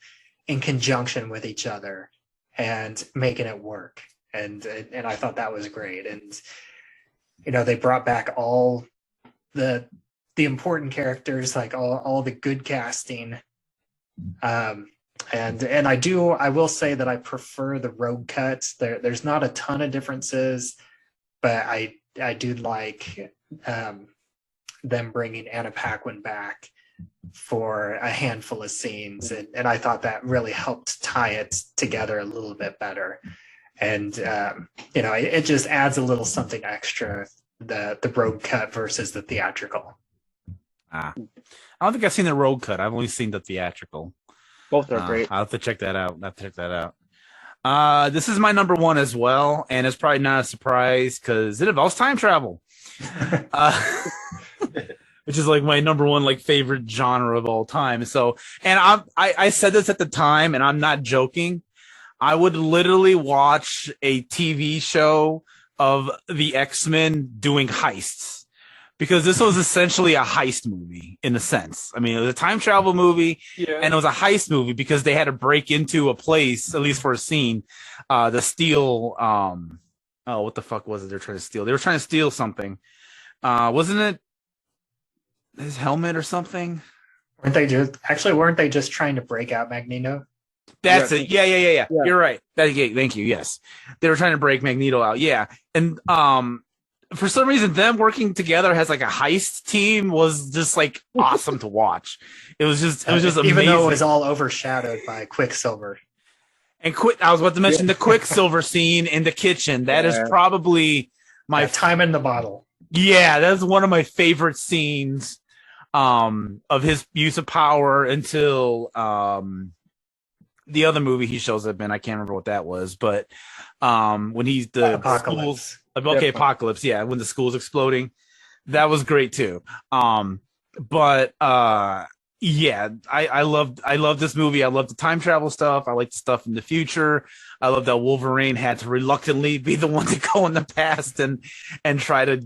D: in conjunction with each other and making it work. And I thought that was great. And, they brought back all the important characters, like all the good casting. And I will say that I prefer the road cuts. There's not a ton of differences, but I do like them bringing Anna Paquin back for a handful of scenes, and I thought that really helped tie it together a little bit better. And it just adds a little something extra, the road cut versus the theatrical.
A: I don't think I've seen the road cut. I've only seen the theatrical.
C: Both are great.
A: I'll have to check that out. This is my number one as well, and it's probably not a surprise because it involves time travel, which is like my number one favorite genre of all time. So, and I said this at the time, and I'm not joking. I would literally watch a TV show of the X-Men doing heists, because this was essentially a heist movie in a sense. I mean, it was a time travel movie, and it was a heist movie because they had to break into a place, at least for a scene, to steal. What the fuck was it they're trying to steal? They were trying to steal something. Wasn't it his helmet or something?
D: Weren't they just trying to break out Magneto?
A: That's it. Yeah. You're right. Thank you. Yes. They were trying to break Magneto out. Yeah. And for some reason, them working together as a heist team was just awesome to watch. It was just amazing.
D: Even though it was all overshadowed by Quicksilver.
A: And I was about to mention the Quicksilver scene in the kitchen. That is probably my
D: time in the bottle.
A: Yeah, that's one of my favorite scenes of his use of power until the other movie he shows up in. I can't remember what that was, but when he's the
D: Apocalypse.
A: Apocalypse, yeah, when the school's exploding, that was great too. But yeah, I love this movie. I love the time travel stuff. I like the stuff in the future. I love that Wolverine had to reluctantly be the one to go in the past and try to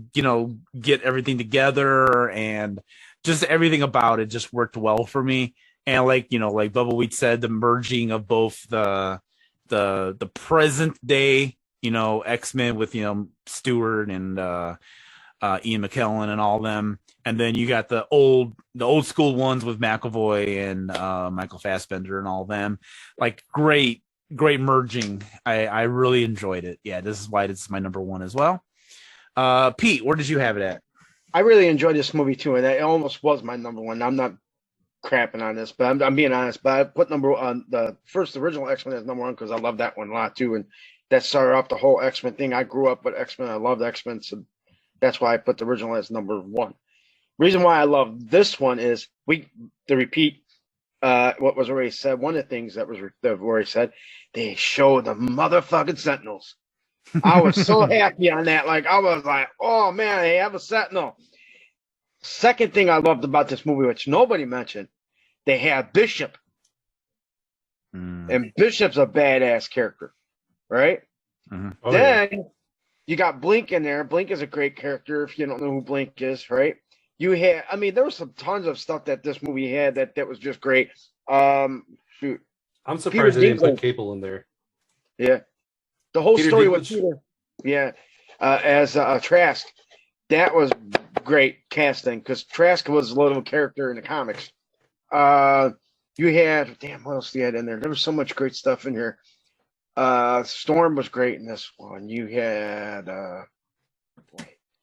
A: get everything together, and just everything about it just worked well for me. And like Bubbawheat said, the merging of both the the present day, X-Men with Stewart and Ian McKellen and all them, and then you got the old school ones with McAvoy and Michael Fassbender and all them. Like great merging. I really enjoyed it. Yeah, this is why this is my number one as well. Pete, where did you have it at?
C: I really enjoyed this movie too, and it almost was my number one. I'm not crapping on this, but I'm being honest. But I put the first original X-Men as number one because I love that one a lot too, and that started off the whole X-Men thing. I grew up with X-Men. I loved X-Men, so that's why I put the original as number one. Reason why I love this one is to repeat what was already said. One of the things that was already said, they showed the motherfucking Sentinels. I was so happy on that. Like I was like, oh man, they have a Sentinel. Second thing I loved about this movie, which nobody mentioned, they had Bishop. And Bishop's a badass character, right?
A: Mm-hmm.
E: Oh,
C: Then you got Blink in there. Blink is a great character if you don't know who Blink is, right? You had, there was some tons of stuff that this movie had that was just great. Shoot.
E: I'm surprised they didn't put Cable in there.
C: Yeah. The whole
E: Peter
C: story
E: Dinklage.
C: with Peter. Yeah. As Trask. That was great casting because Trask was a little character in the comics. You had, what else you had in there? There was so much great stuff in here. Storm was great in this one. You had,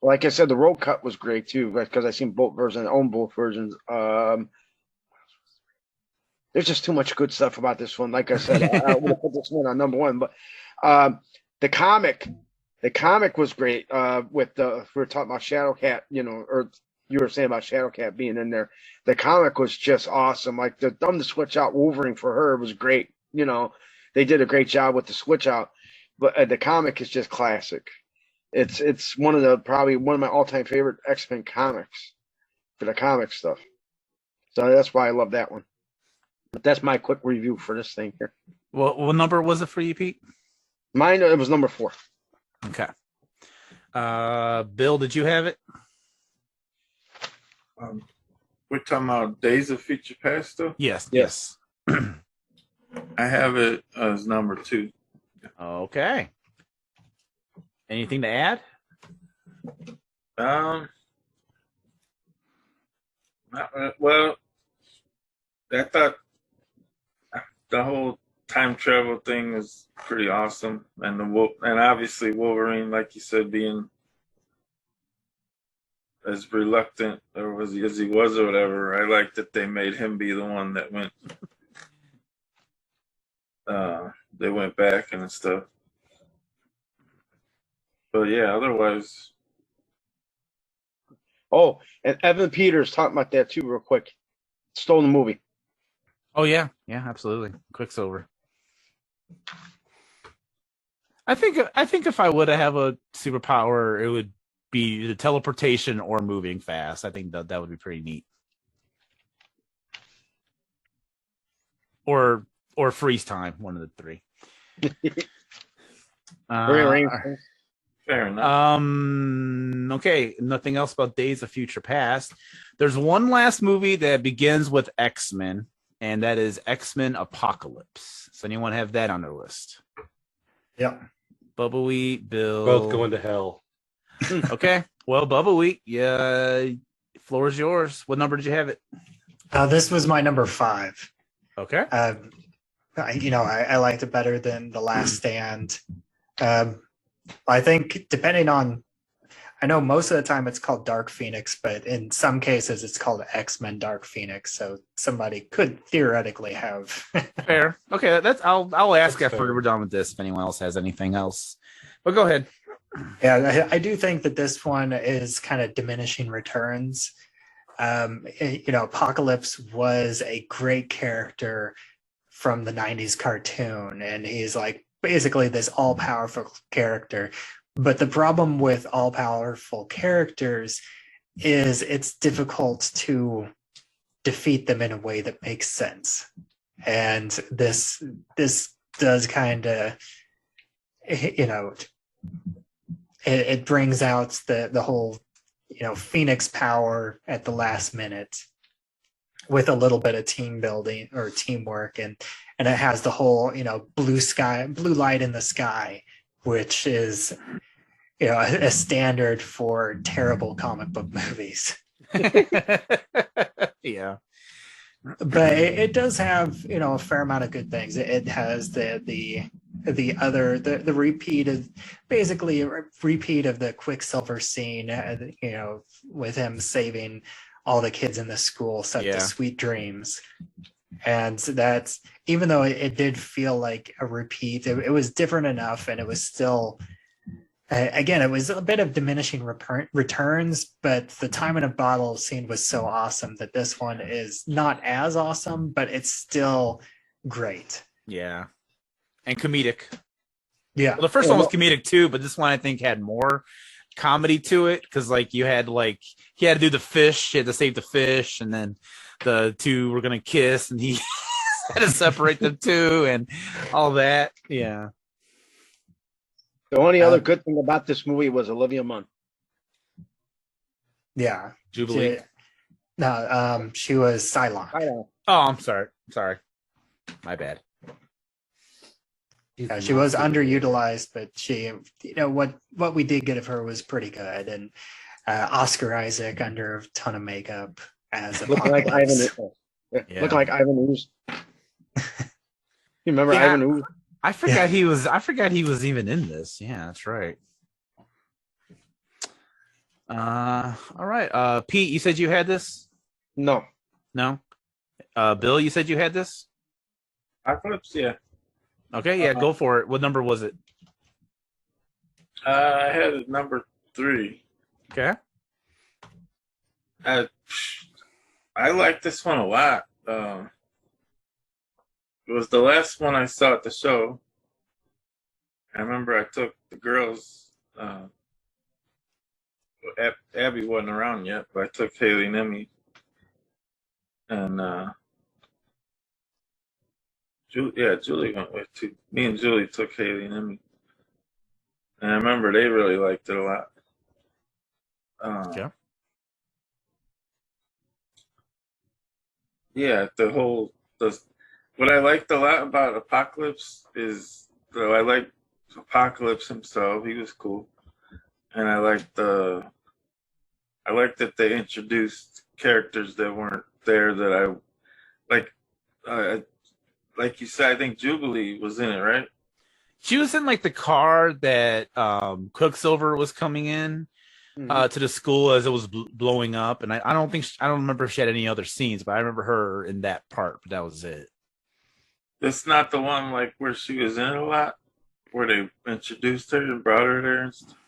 C: like I said, the road cut was great too because I seen both versions, own both versions. There's just too much good stuff about this one. Like I said, I would have put this one on number one, but the comic was great. We were talking about Shadowcat, or you were saying about Shadowcat being in there. The comic was just awesome. Like them to switch out Wolverine for her was great. They did a great job with the switch out, but the comic is just classic. It's probably one of my all-time favorite X-Men comics for the comic stuff. So that's why I love that one. But that's my quick review for this thing here.
A: What number was it for you, Pete?
C: Mine, it was number 4.
A: Okay. Bill, did you have it?
B: We're talking about Days of Future Past, though?
A: Yes.
B: I have it as number 2.
A: Okay. Anything to add?
B: Well, I thought the whole time travel thing is pretty awesome, and obviously Wolverine, like you said, being as reluctant as he was or whatever. I like that they made him be the one that went. They went back and stuff. But yeah, otherwise.
C: Oh, and Evan Peters talking about that too, real quick. Stole the movie.
A: Oh yeah, absolutely. Quicksilver. I think if I would have a superpower, it would be the teleportation or moving fast. I think that would be pretty neat. Or freeze time, one of the three.
B: Fair enough.
A: Okay, nothing else about Days of Future Past. There's one last movie that begins with X-Men, and that is X-Men Apocalypse. Does anyone have that on their list?
D: Yep.
A: Bubbawheat, Bill.
E: Both going to hell.
A: Okay. Well, Bubbawheat, yeah, floor is yours. What number did you have it?
D: This was my number 5.
A: Okay.
D: I liked it better than The Last Stand. I think depending on, I know most of the time it's called Dark Phoenix, but in some cases it's called X-Men Dark Phoenix. So somebody could theoretically have.
A: Fair. Okay, I'll ask
E: That's
A: after
E: fair.
A: we're done with this if anyone else has anything else. But go ahead.
D: Yeah, I do think that this one is kind of diminishing returns. Apocalypse was a great character from the 90s cartoon, and he's like basically this all-powerful character. But the problem with all-powerful characters is it's difficult to defeat them in a way that makes sense. And this does kind of, it brings out the whole, Phoenix power at the last minute. with a little bit of team building or teamwork, and it has the whole, blue light in the sky, which is, a standard for terrible comic book movies.
A: Yeah.
D: But it does have, a fair amount of good things. It has the repeat of, basically a repeat of the Quicksilver scene, with him saving all the kids in the school set to sweet dreams. And that's, even though it did feel like a repeat, it was different enough, and it was still, again, it was a bit of diminishing returns, but the time in a bottle scene was so awesome that this one is not as awesome, but it's still great.
A: Yeah. And comedic.
D: Yeah.
A: Well, the first one was comedic too, but this one I think had more comedy to it, because he had to do the fish, he had to save the fish, and then the two were gonna kiss, and he had to separate the two and all that. Yeah.
C: The only other good thing about this movie was Olivia Munn.
D: Yeah.
A: Jubilee.
D: She was Cylon.
C: Oh,
A: I'm sorry. My bad.
D: Yeah, she was underutilized, but she, what we did get of her was pretty good. And Oscar Isaac under a ton of makeup as a
C: looking like Ivan. Looking like Ivan Ooze. You remember Ivan Ooze?
A: I forgot he was even in this. Yeah, that's right. All right. Pete, you said you had this?
C: No.
A: Bill, you said you had this?
B: Apocalypse, yeah.
A: Okay, yeah, go for it. What number was it?
B: I had it number 3.
A: Okay.
B: I like this one a lot. It was the last one I saw at the show. I remember I took the girls. Abby wasn't around yet, but I took Haley and Emmy. And Julie went with too. Me and Julie took Haley and Emmy. And I remember they really liked it a lot. Yeah, what I liked a lot about Apocalypse is, though, I liked Apocalypse himself. He was cool, and I liked that they introduced characters that weren't there that I like. Like you said, I think Jubilee was in it, right?
A: She was in the car that Quicksilver was coming in to the school as it was blowing up, and I don't remember if she had any other scenes, but I remember her in that part. But that was it.
B: It's not the one where she was in a lot, where they introduced her and brought her there and stuff.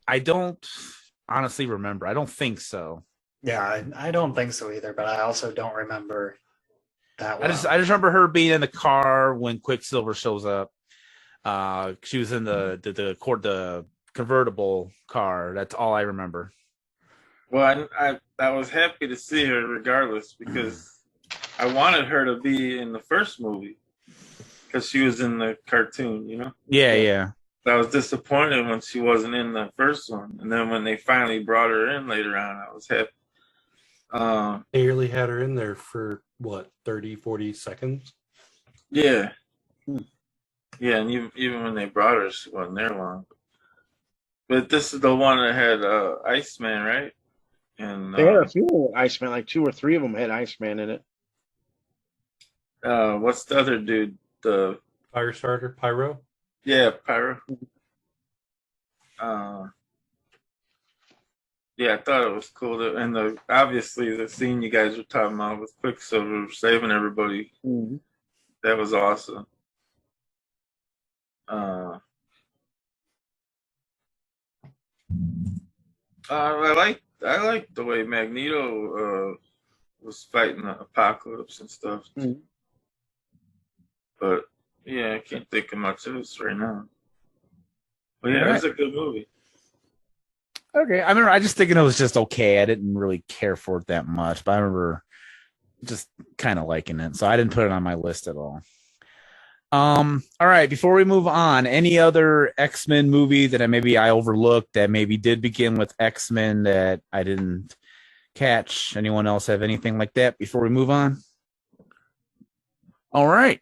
A: I don't honestly remember. I don't think so.
D: Yeah, I don't think so either, but I also don't remember that one.
A: I just remember her being in the car when Quicksilver shows up. She was in the convertible car. That's all I remember.
B: Well, I was happy to see her regardless, because I wanted her to be in the first movie, because she was in the cartoon,
A: Yeah.
B: I was disappointed when she wasn't in the first one, and then when they finally brought her in later on, I was happy.
E: They really had her in there for 30, 40 seconds?
B: Yeah. Yeah, and even when they brought her, she wasn't there long. But this is the one that had Iceman, right? And
C: they had a few Iceman, 2 or 3 of them had Iceman in it.
B: What's the other dude? The
E: Firestarter, Pyro?
B: Yeah, Pyro. Yeah, I thought it was cool. And obviously the scene you guys were talking about with Quicksilver saving everybody, that was awesome. I like the way Magneto was fighting the Apocalypse and stuff. But yeah, I can't think of much else right now. But yeah, It's a good movie.
A: Okay, I remember I just thinking it was just okay. I didn't really care for it that much, but I remember just kind of liking it, so I didn't put it on my list at all. All right, before we move on, any other X-Men movie that I overlooked that maybe did begin with X-Men that I didn't Catch. Anyone else have anything like that before we move on? All right.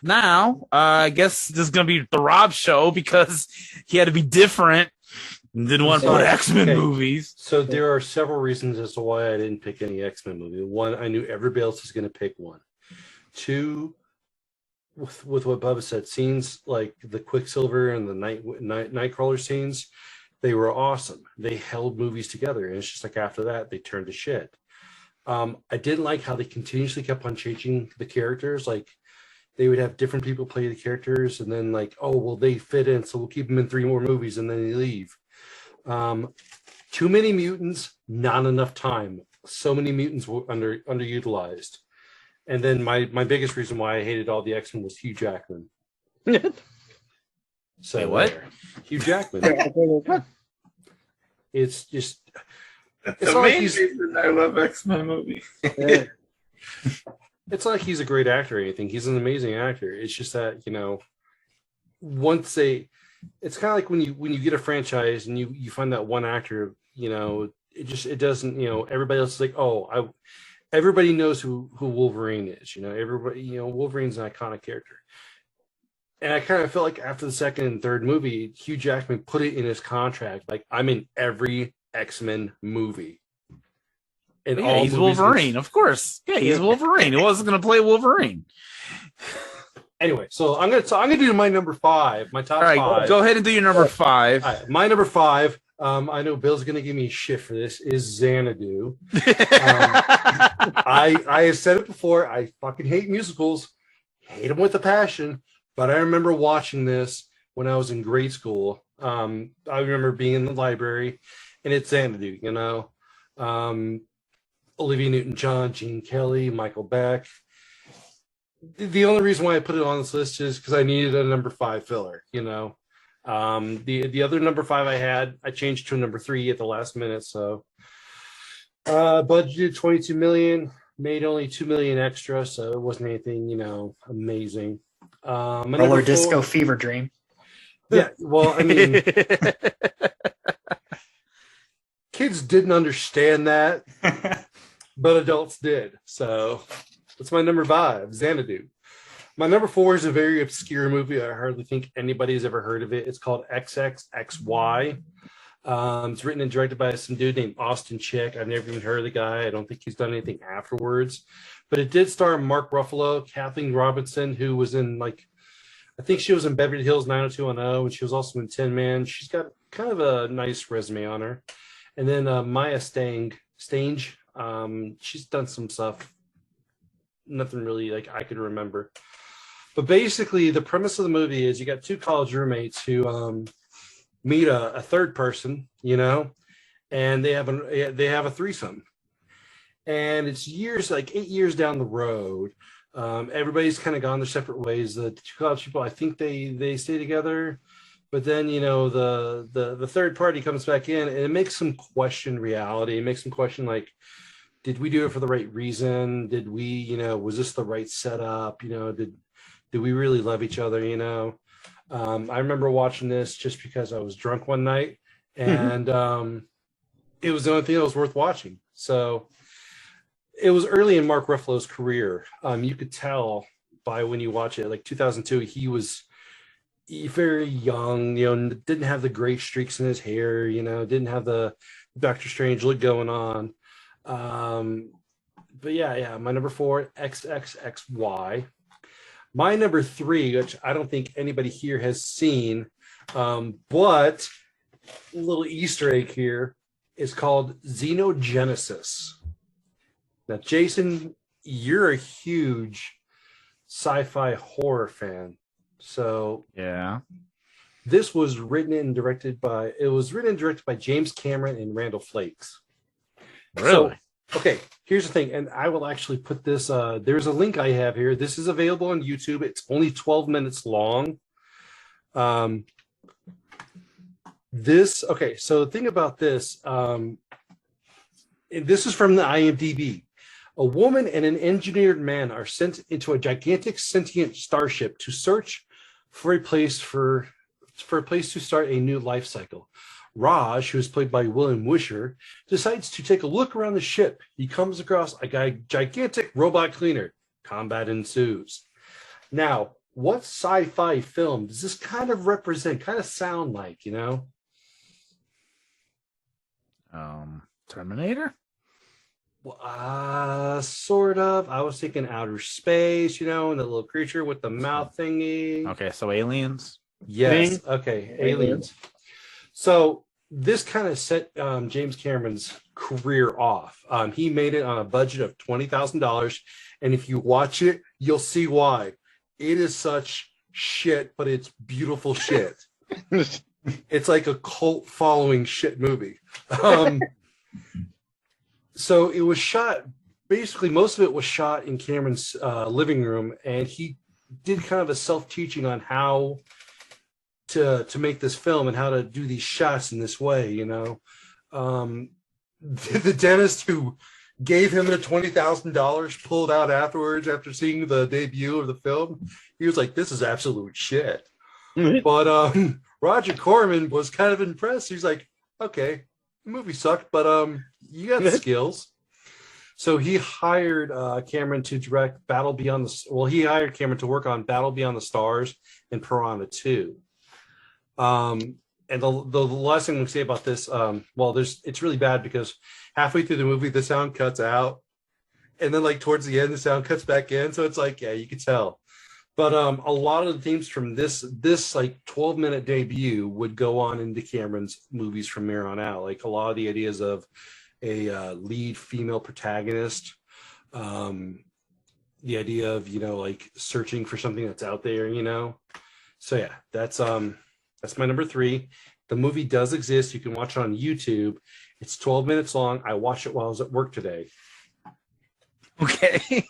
A: Now, I guess this is going to be the Rob show because he had to be different and didn't want to put X-Men movies.
E: So there are several reasons as to why I didn't pick any X-Men movie. One, I knew everybody else was going to pick one. Two, with what Bubba said, scenes like the Quicksilver and the Nightcrawler scenes, they were awesome. They held movies together, and it's just like after that, they turned to shit. I didn't like how they continuously kept on changing the characters. Like, they would have different people play the characters, and then like, oh, well, they fit in, so we'll keep them in 3 more movies, and then they leave. Too many mutants, not enough time. So many mutants were underutilized. And then my biggest reason why I hated all the X-Men was Hugh Jackman. So
A: wait, what?
E: Hugh Jackman. It's just.
B: It's the main reason I love X-Men movies.
E: It's not like he's a great actor or anything. He's an amazing actor. It's just that, once it's kind of like when you get a franchise and you find that one actor, it doesn't, everybody else is like, oh, everybody knows who Wolverine is. Everybody, Wolverine's an iconic character. And I kind of felt like after the second and third movie, Hugh Jackman put it in his contract, like, I'm in every X-Men movie. And all
A: he's Wolverine, of course. Yeah, he's Wolverine. He wasn't going to play Wolverine.
E: Anyway, so I'm gonna do my number 5, my top 5.
A: Go ahead and do your number 5.
E: All right, my number 5. I know Bill's gonna give me shit for this. Is Xanadu. I have said it before. I fucking hate musicals. Hate them with a passion. But I remember watching this when I was in grade school. I remember being in the library, and it's Xanadu. Olivia Newton-John, Gene Kelly, Michael Beck. The only reason why I put it on this list is because I needed a number 5 filler. The other number 5 I had, I changed to a number 3 at the last minute. So budgeted $22 million, made only $2 million extra, so it wasn't anything amazing.
D: Roller Disco Fever Dream.
E: Yeah, well, I mean, kids didn't understand that. But adults did. So that's my number 5, Xanadu. My number 4 is a very obscure movie. I hardly think anybody's ever heard of it. It's called XXXY. It's written and directed by some dude named Austin Chick. I've never even heard of the guy. I don't think he's done anything afterwards. But it did star Mark Ruffalo, Kathleen Robinson, who was in, I think she was in Beverly Hills 90210, and she was also in Tin Man. She's got kind of a nice resume on her. And then Maya Stange. She's done some stuff, nothing really I could remember. But basically, the premise of the movie is you got 2 college roommates who meet a third person, and they have a threesome. And it's years, 8 years down the road. Everybody's kind of gone their separate ways. The 2 college people, I think they stay together. But then, the third party comes back in, and it makes them question reality. It makes them question, did we do it for the right reason? Did we, was this the right setup? Did we really love each other? I remember watching this just because I was drunk one night, and it was the only thing that was worth watching. So it was early in Mark Ruffalo's career. You could tell by when you watch it, 2002, he was very young, didn't have the gray streaks in his hair, didn't have the Doctor Strange look going on. But yeah, my number 4, XXXY. My number 3, which I don't think anybody here has seen, but a little Easter egg here, is called Xenogenesis. Now, Jason, you're a huge sci-fi horror fan. So
A: yeah,
E: this was written and directed by James Cameron and Randall Flakes.
A: Really?
E: So, okay, here's the thing, and I will actually put this. There's a link I have here. This is available on YouTube. It's only 12 minutes long. Okay, so the thing about this, this is from the IMDb. A woman and an engineered man are sent into a gigantic sentient starship to search for a place to start a new life cycle. Raj, who is played by William Wisher, decides to take a look around the ship. He comes across a gigantic robot cleaner. Combat ensues. Now, what sci-fi film does this kind of represent, kind of sound like, you know?
A: Terminator?
E: Sort of. I was thinking outer space, you know, and the little creature with the mouth thingy.
A: Okay, so Aliens?
E: Yes. Okay, Aliens. So this kind of set James Cameron's career off. He made it on a budget of $20,000, and if you watch it, you'll see why. It is such shit, but it's beautiful shit. It's like a cult following shit movie. So it was shot, basically most of it was shot in Cameron's living room, and he did kind of a self-teaching on how to make this film and how to do these shots in this way, you know. The dentist who gave him the $20,000 pulled out afterwards after seeing the debut of the film. He was like, this is absolute shit. But Roger Corman was kind of impressed. He's like, okay, the movie sucked, but you got the skills. So he hired Cameron to direct Battle Beyond the... Well, he hired Cameron to work on Battle Beyond the Stars and Piranha 2. And the last thing we say about this, it's really bad because halfway through the movie, the sound cuts out. And then like towards the end, the sound cuts back in. So it's like, yeah, you can tell. But a lot of the themes from this like 12-minute debut would go on into Cameron's movies from here on out. Like a lot of the ideas of a lead female protagonist, the idea of, you know, like searching for something that's out there, you know. So yeah, that's my number 3. The movie does exist. You can watch it on YouTube. It's 12 minutes long. I watched it while I was at work today.
A: Okay.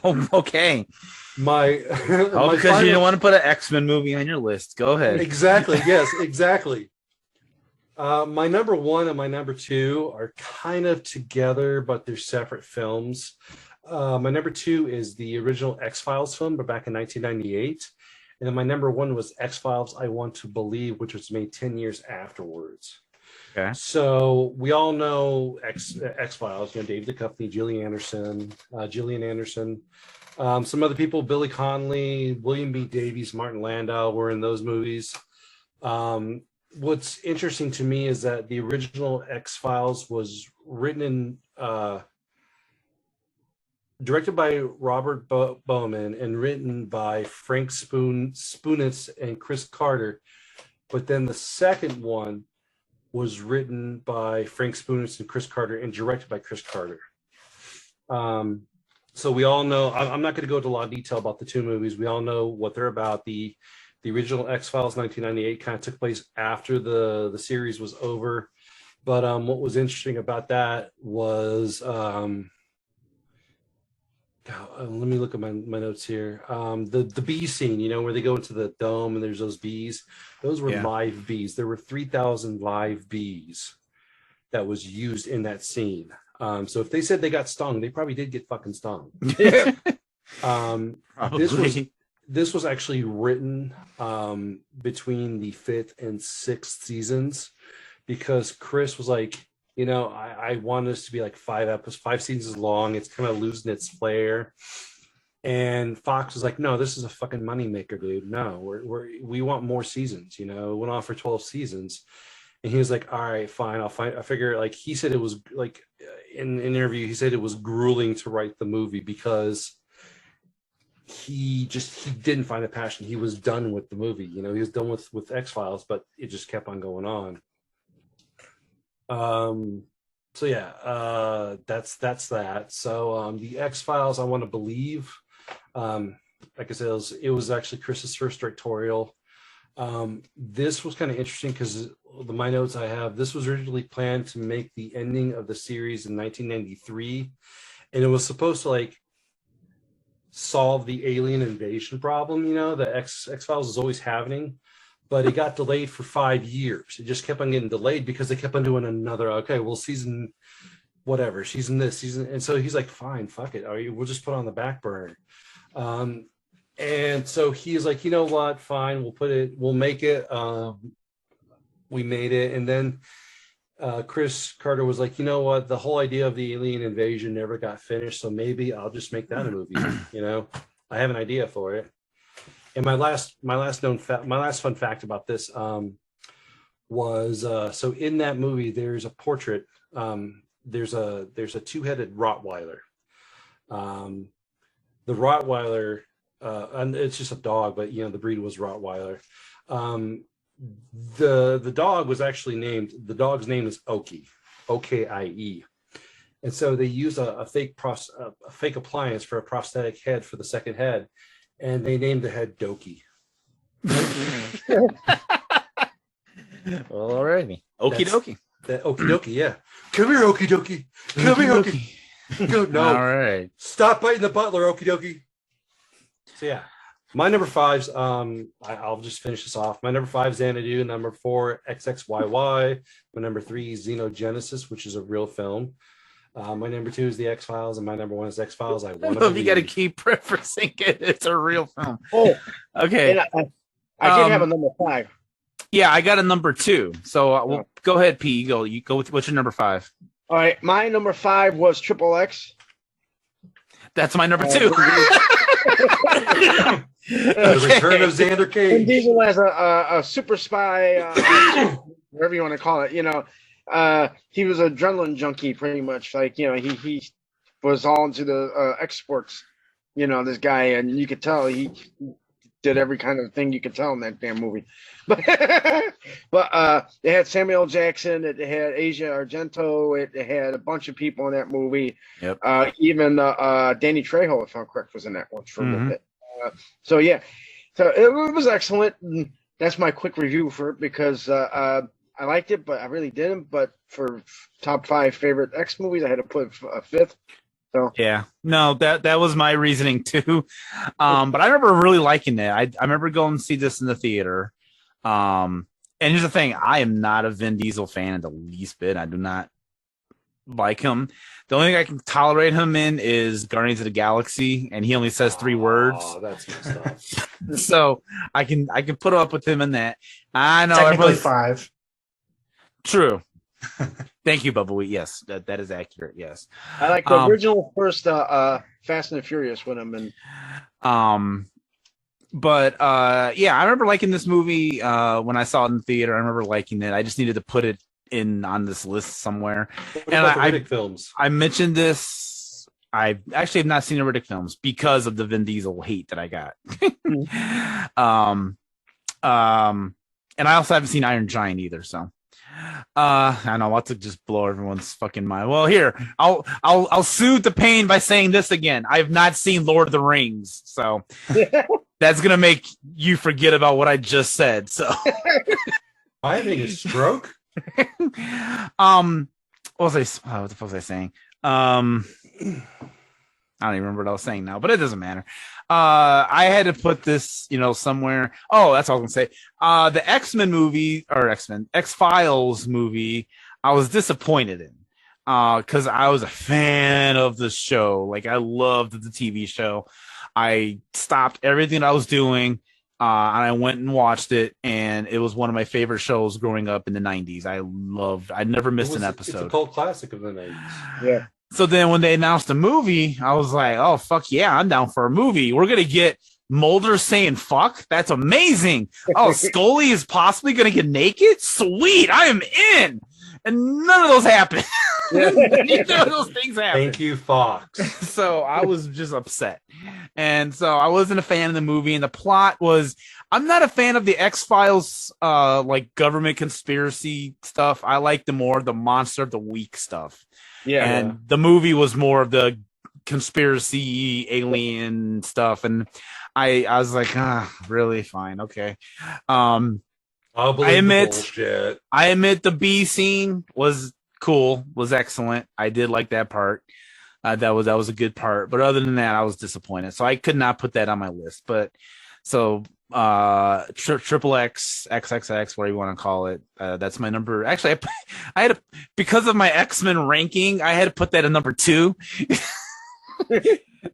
A: Okay.
E: Because
A: you don't want to put an X-Men movie on your list. Go ahead.
E: Exactly. Yes, exactly. My number 1 and my number 2 are kind of together, but they're separate films. My number 2 is the original X-Files film, but back in 1998. And then my number 1 was X-Files I Want to Believe, which was made 10 years afterwards.
A: Okay.
E: So we all know X-Files, you know, Dave Duchovny, Gillian Anderson. Some other people, Billy Connolly, William B. Davies, Martin Landau were in those movies. What's interesting to me is that the original X-Files was written and directed by Robert Bowman and written by Frank Spunitz and Chris Carter. But then the second one was written by Frank Spunitz and Chris Carter and directed by Chris Carter. So we all know, I'm not going to go into a lot of detail about the two movies. We all know what they're about. The original X-Files 1998 kind of took place after the series was over. But what was interesting about that was, let me look at my notes here. The bee scene, you know, where they go into the dome and there's those bees. Those were live bees. There were 3,000 live bees that was used in that scene. So if they said they got stung, they probably did get fucking stung. This was actually written between the 5th and 6th seasons because Chris was like, you know, I want this to be like 5 seasons long. It's kind of losing its flair. And Fox was like, no, this is a fucking moneymaker, dude. No, we want more seasons. You know, it went on for 12 seasons. And he was like, all right, fine. I figure, like, he said it was like in an interview, he said it was grueling to write the movie because he didn't find a passion. He was done with the movie. You know, he was done with X-Files, but it just kept on going on. So yeah, that's that. So the X-Files, I Want to Believe, like I said, it was actually Chris's first directorial. This was kind of interesting because my notes I have, this was originally planned to make the ending of the series in 1993, and it was supposed to like solve the alien invasion problem, you know, that X-Files is always happening. But it got delayed for 5 years. It just kept on getting delayed because they kept on doing another, season whatever, season this, season. And so he's like, fine, fuck it. We'll just put it on the back burner. And so he's like, you know what, fine, we'll make it. we made it, and then Chris Carter was like, you know what, the whole idea of the alien invasion never got finished, so maybe I'll just make that a movie. You know, I have an idea for it. And my last fun fact about this was so in that movie there's a portrait. There's a two-headed Rottweiler. The Rottweiler, and it's just a dog, but you know the breed was Rottweiler. The dog was actually named. The dog's name is Okie, O-K-I-E, and so they use a fake appliance for a prosthetic head for the second head, and they named the head Doki.
A: Well, alrighty. Okie dokie.
E: That Okie dokie, yeah. Come here, Okie dokie. Come here, Okie. Go, no.
A: All right.
E: Stop biting the butler, Okie dokie. So yeah, my number five's I'll just finish this off. My number 5 is Xanadu. Number 4, XXYY. My number 3 is Xenogenesis, which is a real film. My number 2 is The X-Files, and my number 1 is X-Files. I want to.
A: You got to keep referencing it. It's a real film.
C: Oh,
A: okay.
C: I did have a number 5.
A: Yeah, I got a number 2. So we'll go ahead, P. You go with what's your number 5?
C: All right, my number 5 was Triple X.
A: That's my number 2.
E: The Return of Xander Cage.
C: And Diesel as a super spy, whatever you want to call it. You know, he was an adrenaline junkie, pretty much. Like, you know, he was all into the exports. You know, this guy, and you could tell he did every kind of thing you could tell in that damn movie. But they had Samuel Jackson, it had Asia Argento, it had a bunch of people in that movie.
A: Yep.
C: Even Danny Trejo, if I'm correct, was in that one for a little bit. So yeah, so it was excellent. And that's my quick review for it because I liked it, but I really didn't. But for top 5 favorite X movies, I had to put a 5th. So
A: yeah, no, that was my reasoning too. But I remember really liking it. I remember going to see this in the theater. And here's the thing: I am not a Vin Diesel fan in the least bit. I do not like him. The only thing I can tolerate him in is Guardians of the Galaxy, and he only says 3 words.
E: Oh, that's messed up.
A: So I can put up with him in that. I know
D: Technically 5.
A: True. Thank you, Bubbawheat. Yes, that is accurate. Yes,
C: I like the original first Fast and the Furious with him, and
A: but yeah, I remember liking this movie when I saw it in the theater. I remember liking it. I just needed to put it in on this list somewhere.
E: What about the Riddick films?
A: I mentioned this. I actually have not seen the Riddick films because of the Vin Diesel hate that I got. And I also haven't seen Iron Giant either. So. I know I'll just blow everyone's fucking mind. Well, here I'll soothe the pain by saying this again. I have not seen Lord of the Rings, so that's gonna make you forget about what I just said. So
E: I having a stroke.
A: What the fuck was I saying? I don't even remember what I was saying now, but it doesn't matter. I had to put this, somewhere. Oh, that's all I was gonna say. The X-Men movie or X-Files movie, I was disappointed in because I was a fan of the show. Like I loved the TV show. I stopped everything I was doing and I went and watched it, and it was one of my favorite shows growing up in the 90s. I never missed an episode.
E: It's a cult classic of the 90s.
C: Yeah.
A: So then when they announced the movie, I was like, oh, fuck yeah, I'm down for a movie. We're going to get Mulder saying fuck. That's amazing. Oh, Scully is possibly going to get naked? Sweet. I am in. And none of those happened. Neither of those things happened.
E: Thank you, Fox.
A: So I was just upset. And so I wasn't a fan of the movie. And the plot was, I'm not a fan of the X-Files, like government conspiracy stuff. I like the monster of the week stuff.
C: Yeah.
A: And the movie was more of the conspiracy alien stuff. And I was like, really? Fine. Okay. I admit the B scene was cool, was excellent. I did like that part. That was a good part. But other than that, I was disappointed. So I could not put that on my list. But so Triple X, XXX, whatever you want to call it. That's my number. Actually, I had because of my X-Men ranking, I had to put that at number 2.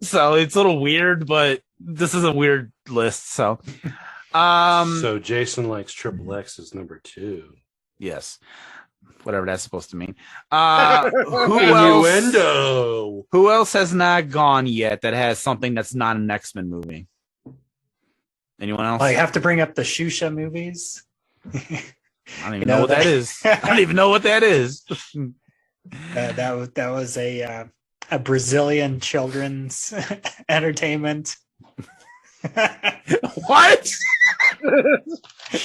A: So it's a little weird, but this is a weird list. So,
E: so Jason likes Triple X as number 2.
A: Yes. Whatever that's supposed to mean. Who else has not gone yet that has something that's not an X-Men movie? Anyone else?
D: Well, you have to bring up the Shusha movies.
A: I don't even know what that is. I don't even know what that is.
D: That was a Brazilian children's entertainment.
A: What?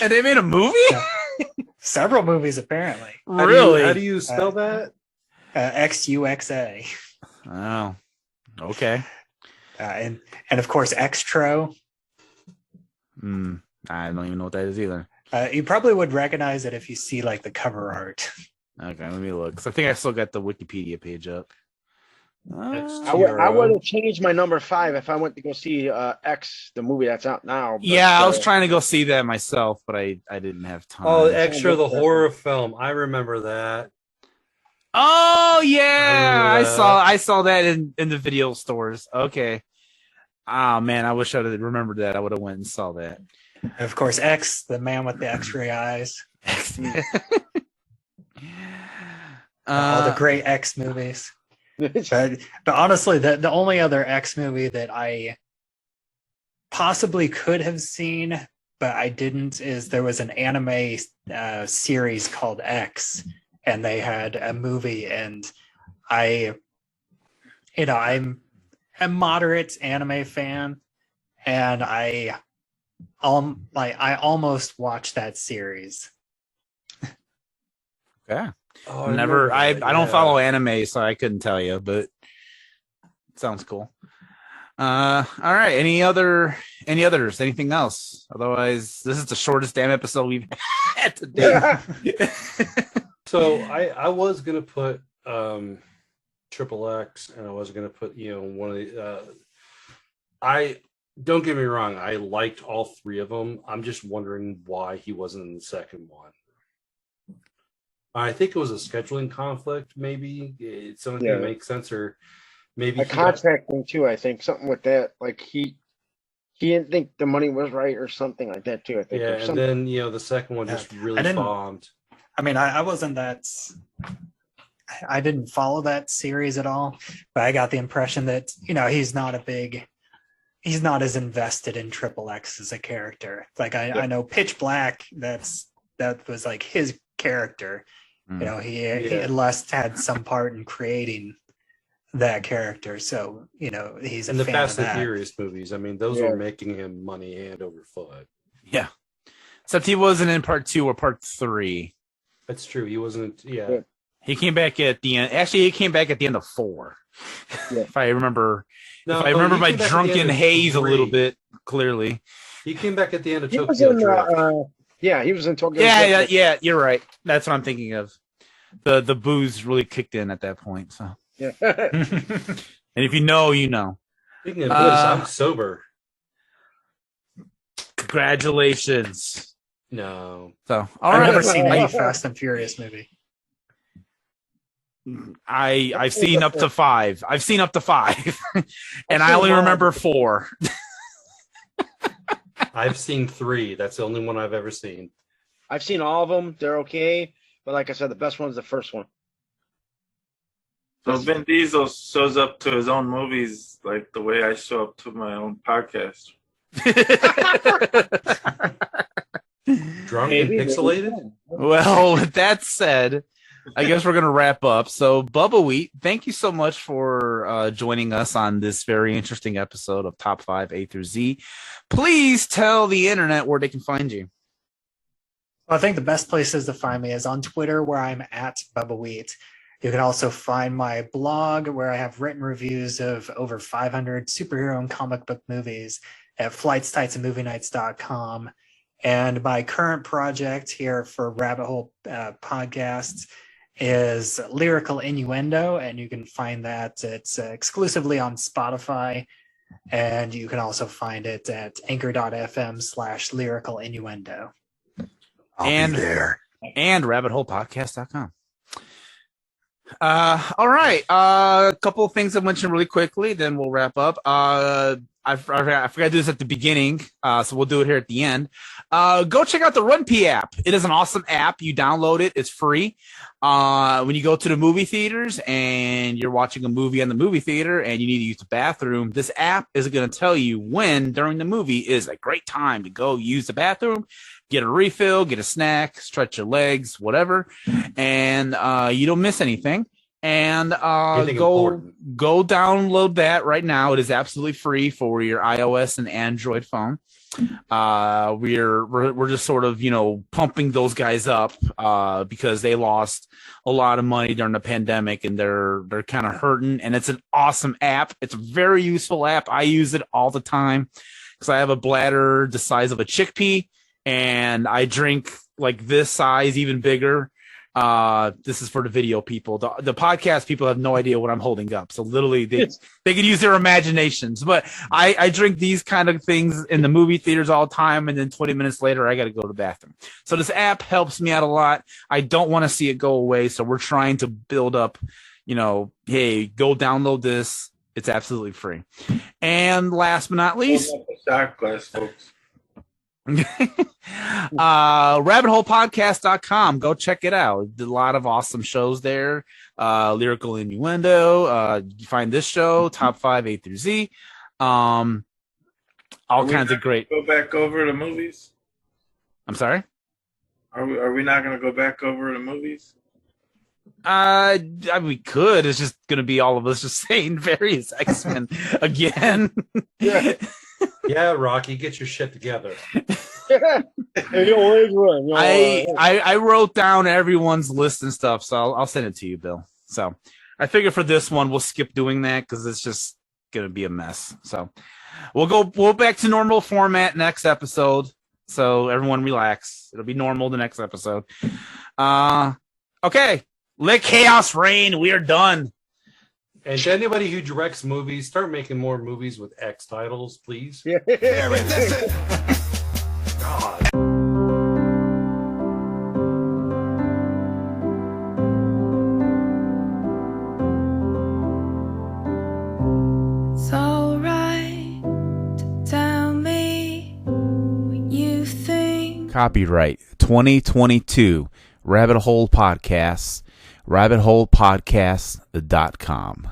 A: And they made a movie?
D: Several movies, apparently.
A: Really?
E: How do you spell that?
D: XUXA.
A: Oh, okay.
D: And of course, Xtro.
A: I don't even know what that is either.
D: You probably would recognize it if you see like the cover art.
A: Okay, let me look. 'Cause I think I still got the Wikipedia page up.
C: I would have changed my number 5 if I went to go see X, the movie that's out now. But,
A: I was trying to go see that myself, but I didn't have time.
E: Oh, Extra, the horror film. I remember that.
A: Oh yeah, I saw that in the video stores. Okay. Oh man, I wish I had remembered that. I would have went and saw that.
D: And of course, X, the man with the X-ray eyes. All the great X movies. But honestly, the only other X movie that I possibly could have seen, but I didn't, is there was an anime series called X, and they had a movie, and I'm a moderate anime fan, and I almost watched that series.
A: Yeah.
E: Oh,
A: I don't follow anime, so I couldn't tell you, but it sounds cool. All right. Anything else? Otherwise, this is the shortest damn episode we've had today.
E: So I was gonna put Triple X, and I was gonna put one of the. I don't get me wrong. I liked all 3 of them. I'm just wondering why he wasn't in the second one. I think it was a scheduling conflict, maybe. It's something that makes sense, or maybe
C: a contract thing too. I think something with that, like he didn't think the money was right, or something like that too. I think.
E: Yeah, and then the second one just really bombed.
D: I mean, I wasn't that. I didn't follow that series at all, but I got the impression that he's not as invested in Triple X as a character. Like I know Pitch Black, that was like his character. He at least had some part in creating that character. So, he's a fan of that.
E: And the Fast and Furious movies, I mean, those were making him money hand over foot.
A: Yeah. Except he wasn't in part 2 or part 3.
E: That's true. He wasn't,
A: He came back at the end. Actually, he came back at the end of 4. Yeah. If I remember my drunken haze a little bit clearly.
E: He came back at the end of Tokyo Drift.
C: He was in Tokyo.
A: Yeah, you're right. That's what I'm thinking of. The booze really kicked in at that point. So
C: yeah.
A: And if you know, you know.
E: Speaking of booze, I'm sober.
A: Congratulations.
E: No.
A: So
D: I've never seen any Fast and Furious movie.
A: I've seen up to 5. I've seen up to 5, and I only remember 4.
E: I've seen 3. That's the only one I've ever seen.
C: I've seen all of them. They're okay. But like I said, the best one is the first one.
B: So Vin Diesel shows up to his own movies like the way I show up to my own podcast.
E: Drunk and pixelated?
A: Well, with that said, I guess we're going to wrap up. So, Bubbawheat, thank you so much for joining us on this very interesting episode of Top 5 A through Z. Please tell the internet where they can find you.
D: Well, I think the best places to find me is on Twitter, where I'm at Bubbawheat. You can also find my blog, where I have written reviews of over 500 superhero and comic book movies at flightstitesandmovienights.com. And my current project here for Rabbit Hole Podcasts is Lyrical Innuendo, and you can find that. It's exclusively on Spotify, and you can also find it at anchor.fm/lyrical innuendo.
A: And rabbitholepodcast.com. All right. A couple of things I'll mention really quickly, then we'll wrap up. I forgot to do this at the beginning, so we'll do it here at the end. Go check out the RunP app. It is an awesome app. You download it. It's free. When you go to the movie theaters and you're watching a movie in the movie theater and you need to use the bathroom, this app is going to tell you when during the movie is a great time to go use the bathroom, get a refill, get a snack, stretch your legs, whatever, and you don't miss anything. And go download that right now. It is absolutely free for your iOS and Android phone. We're just sort of, pumping those guys up because they lost a lot of money during the pandemic and they're kind of hurting. And it's an awesome app. It's a very useful app. I use it all the time because I have a bladder the size of a chickpea and I drink like this size, even bigger. This is for the video people. The podcast people have no idea what I'm holding up. So literally they can use their imaginations, but I drink these kind of things in the movie theaters all the time. And then 20 minutes later, I got to go to the bathroom. So this app helps me out a lot. I don't want to see it go away. So we're trying to build up, hey, go download this. It's absolutely free. And last but not least,
B: shot glass, folks.
A: rabbitholepodcast.com. Go check it out. A lot of awesome shows there. Lyrical Innuendo. You find this show, Top 5 A through Z. All kinds of great.
B: Go back over the movies.
A: I'm sorry.
B: Are we not going to go back over the movies?
A: We could. It's just going to be all of us just saying various X-Men again.
C: Yeah.
E: Yeah, Rocky, get your shit together.
A: I wrote down everyone's list and stuff, so I'll send it to you, Bill. So I figure for this one we'll skip doing that because it's just gonna be a mess. So we'll back to normal format next episode. So everyone relax. It'll be normal the next episode. Okay. Let chaos reign. We are done.
E: And to anybody who directs movies, start making more movies with X titles, please.
C: Yeah.
E: God.
F: It's alright to tell me what you think.
A: Copyright 2022 Rabbit Hole Podcasts, rabbitholepodcasts.com.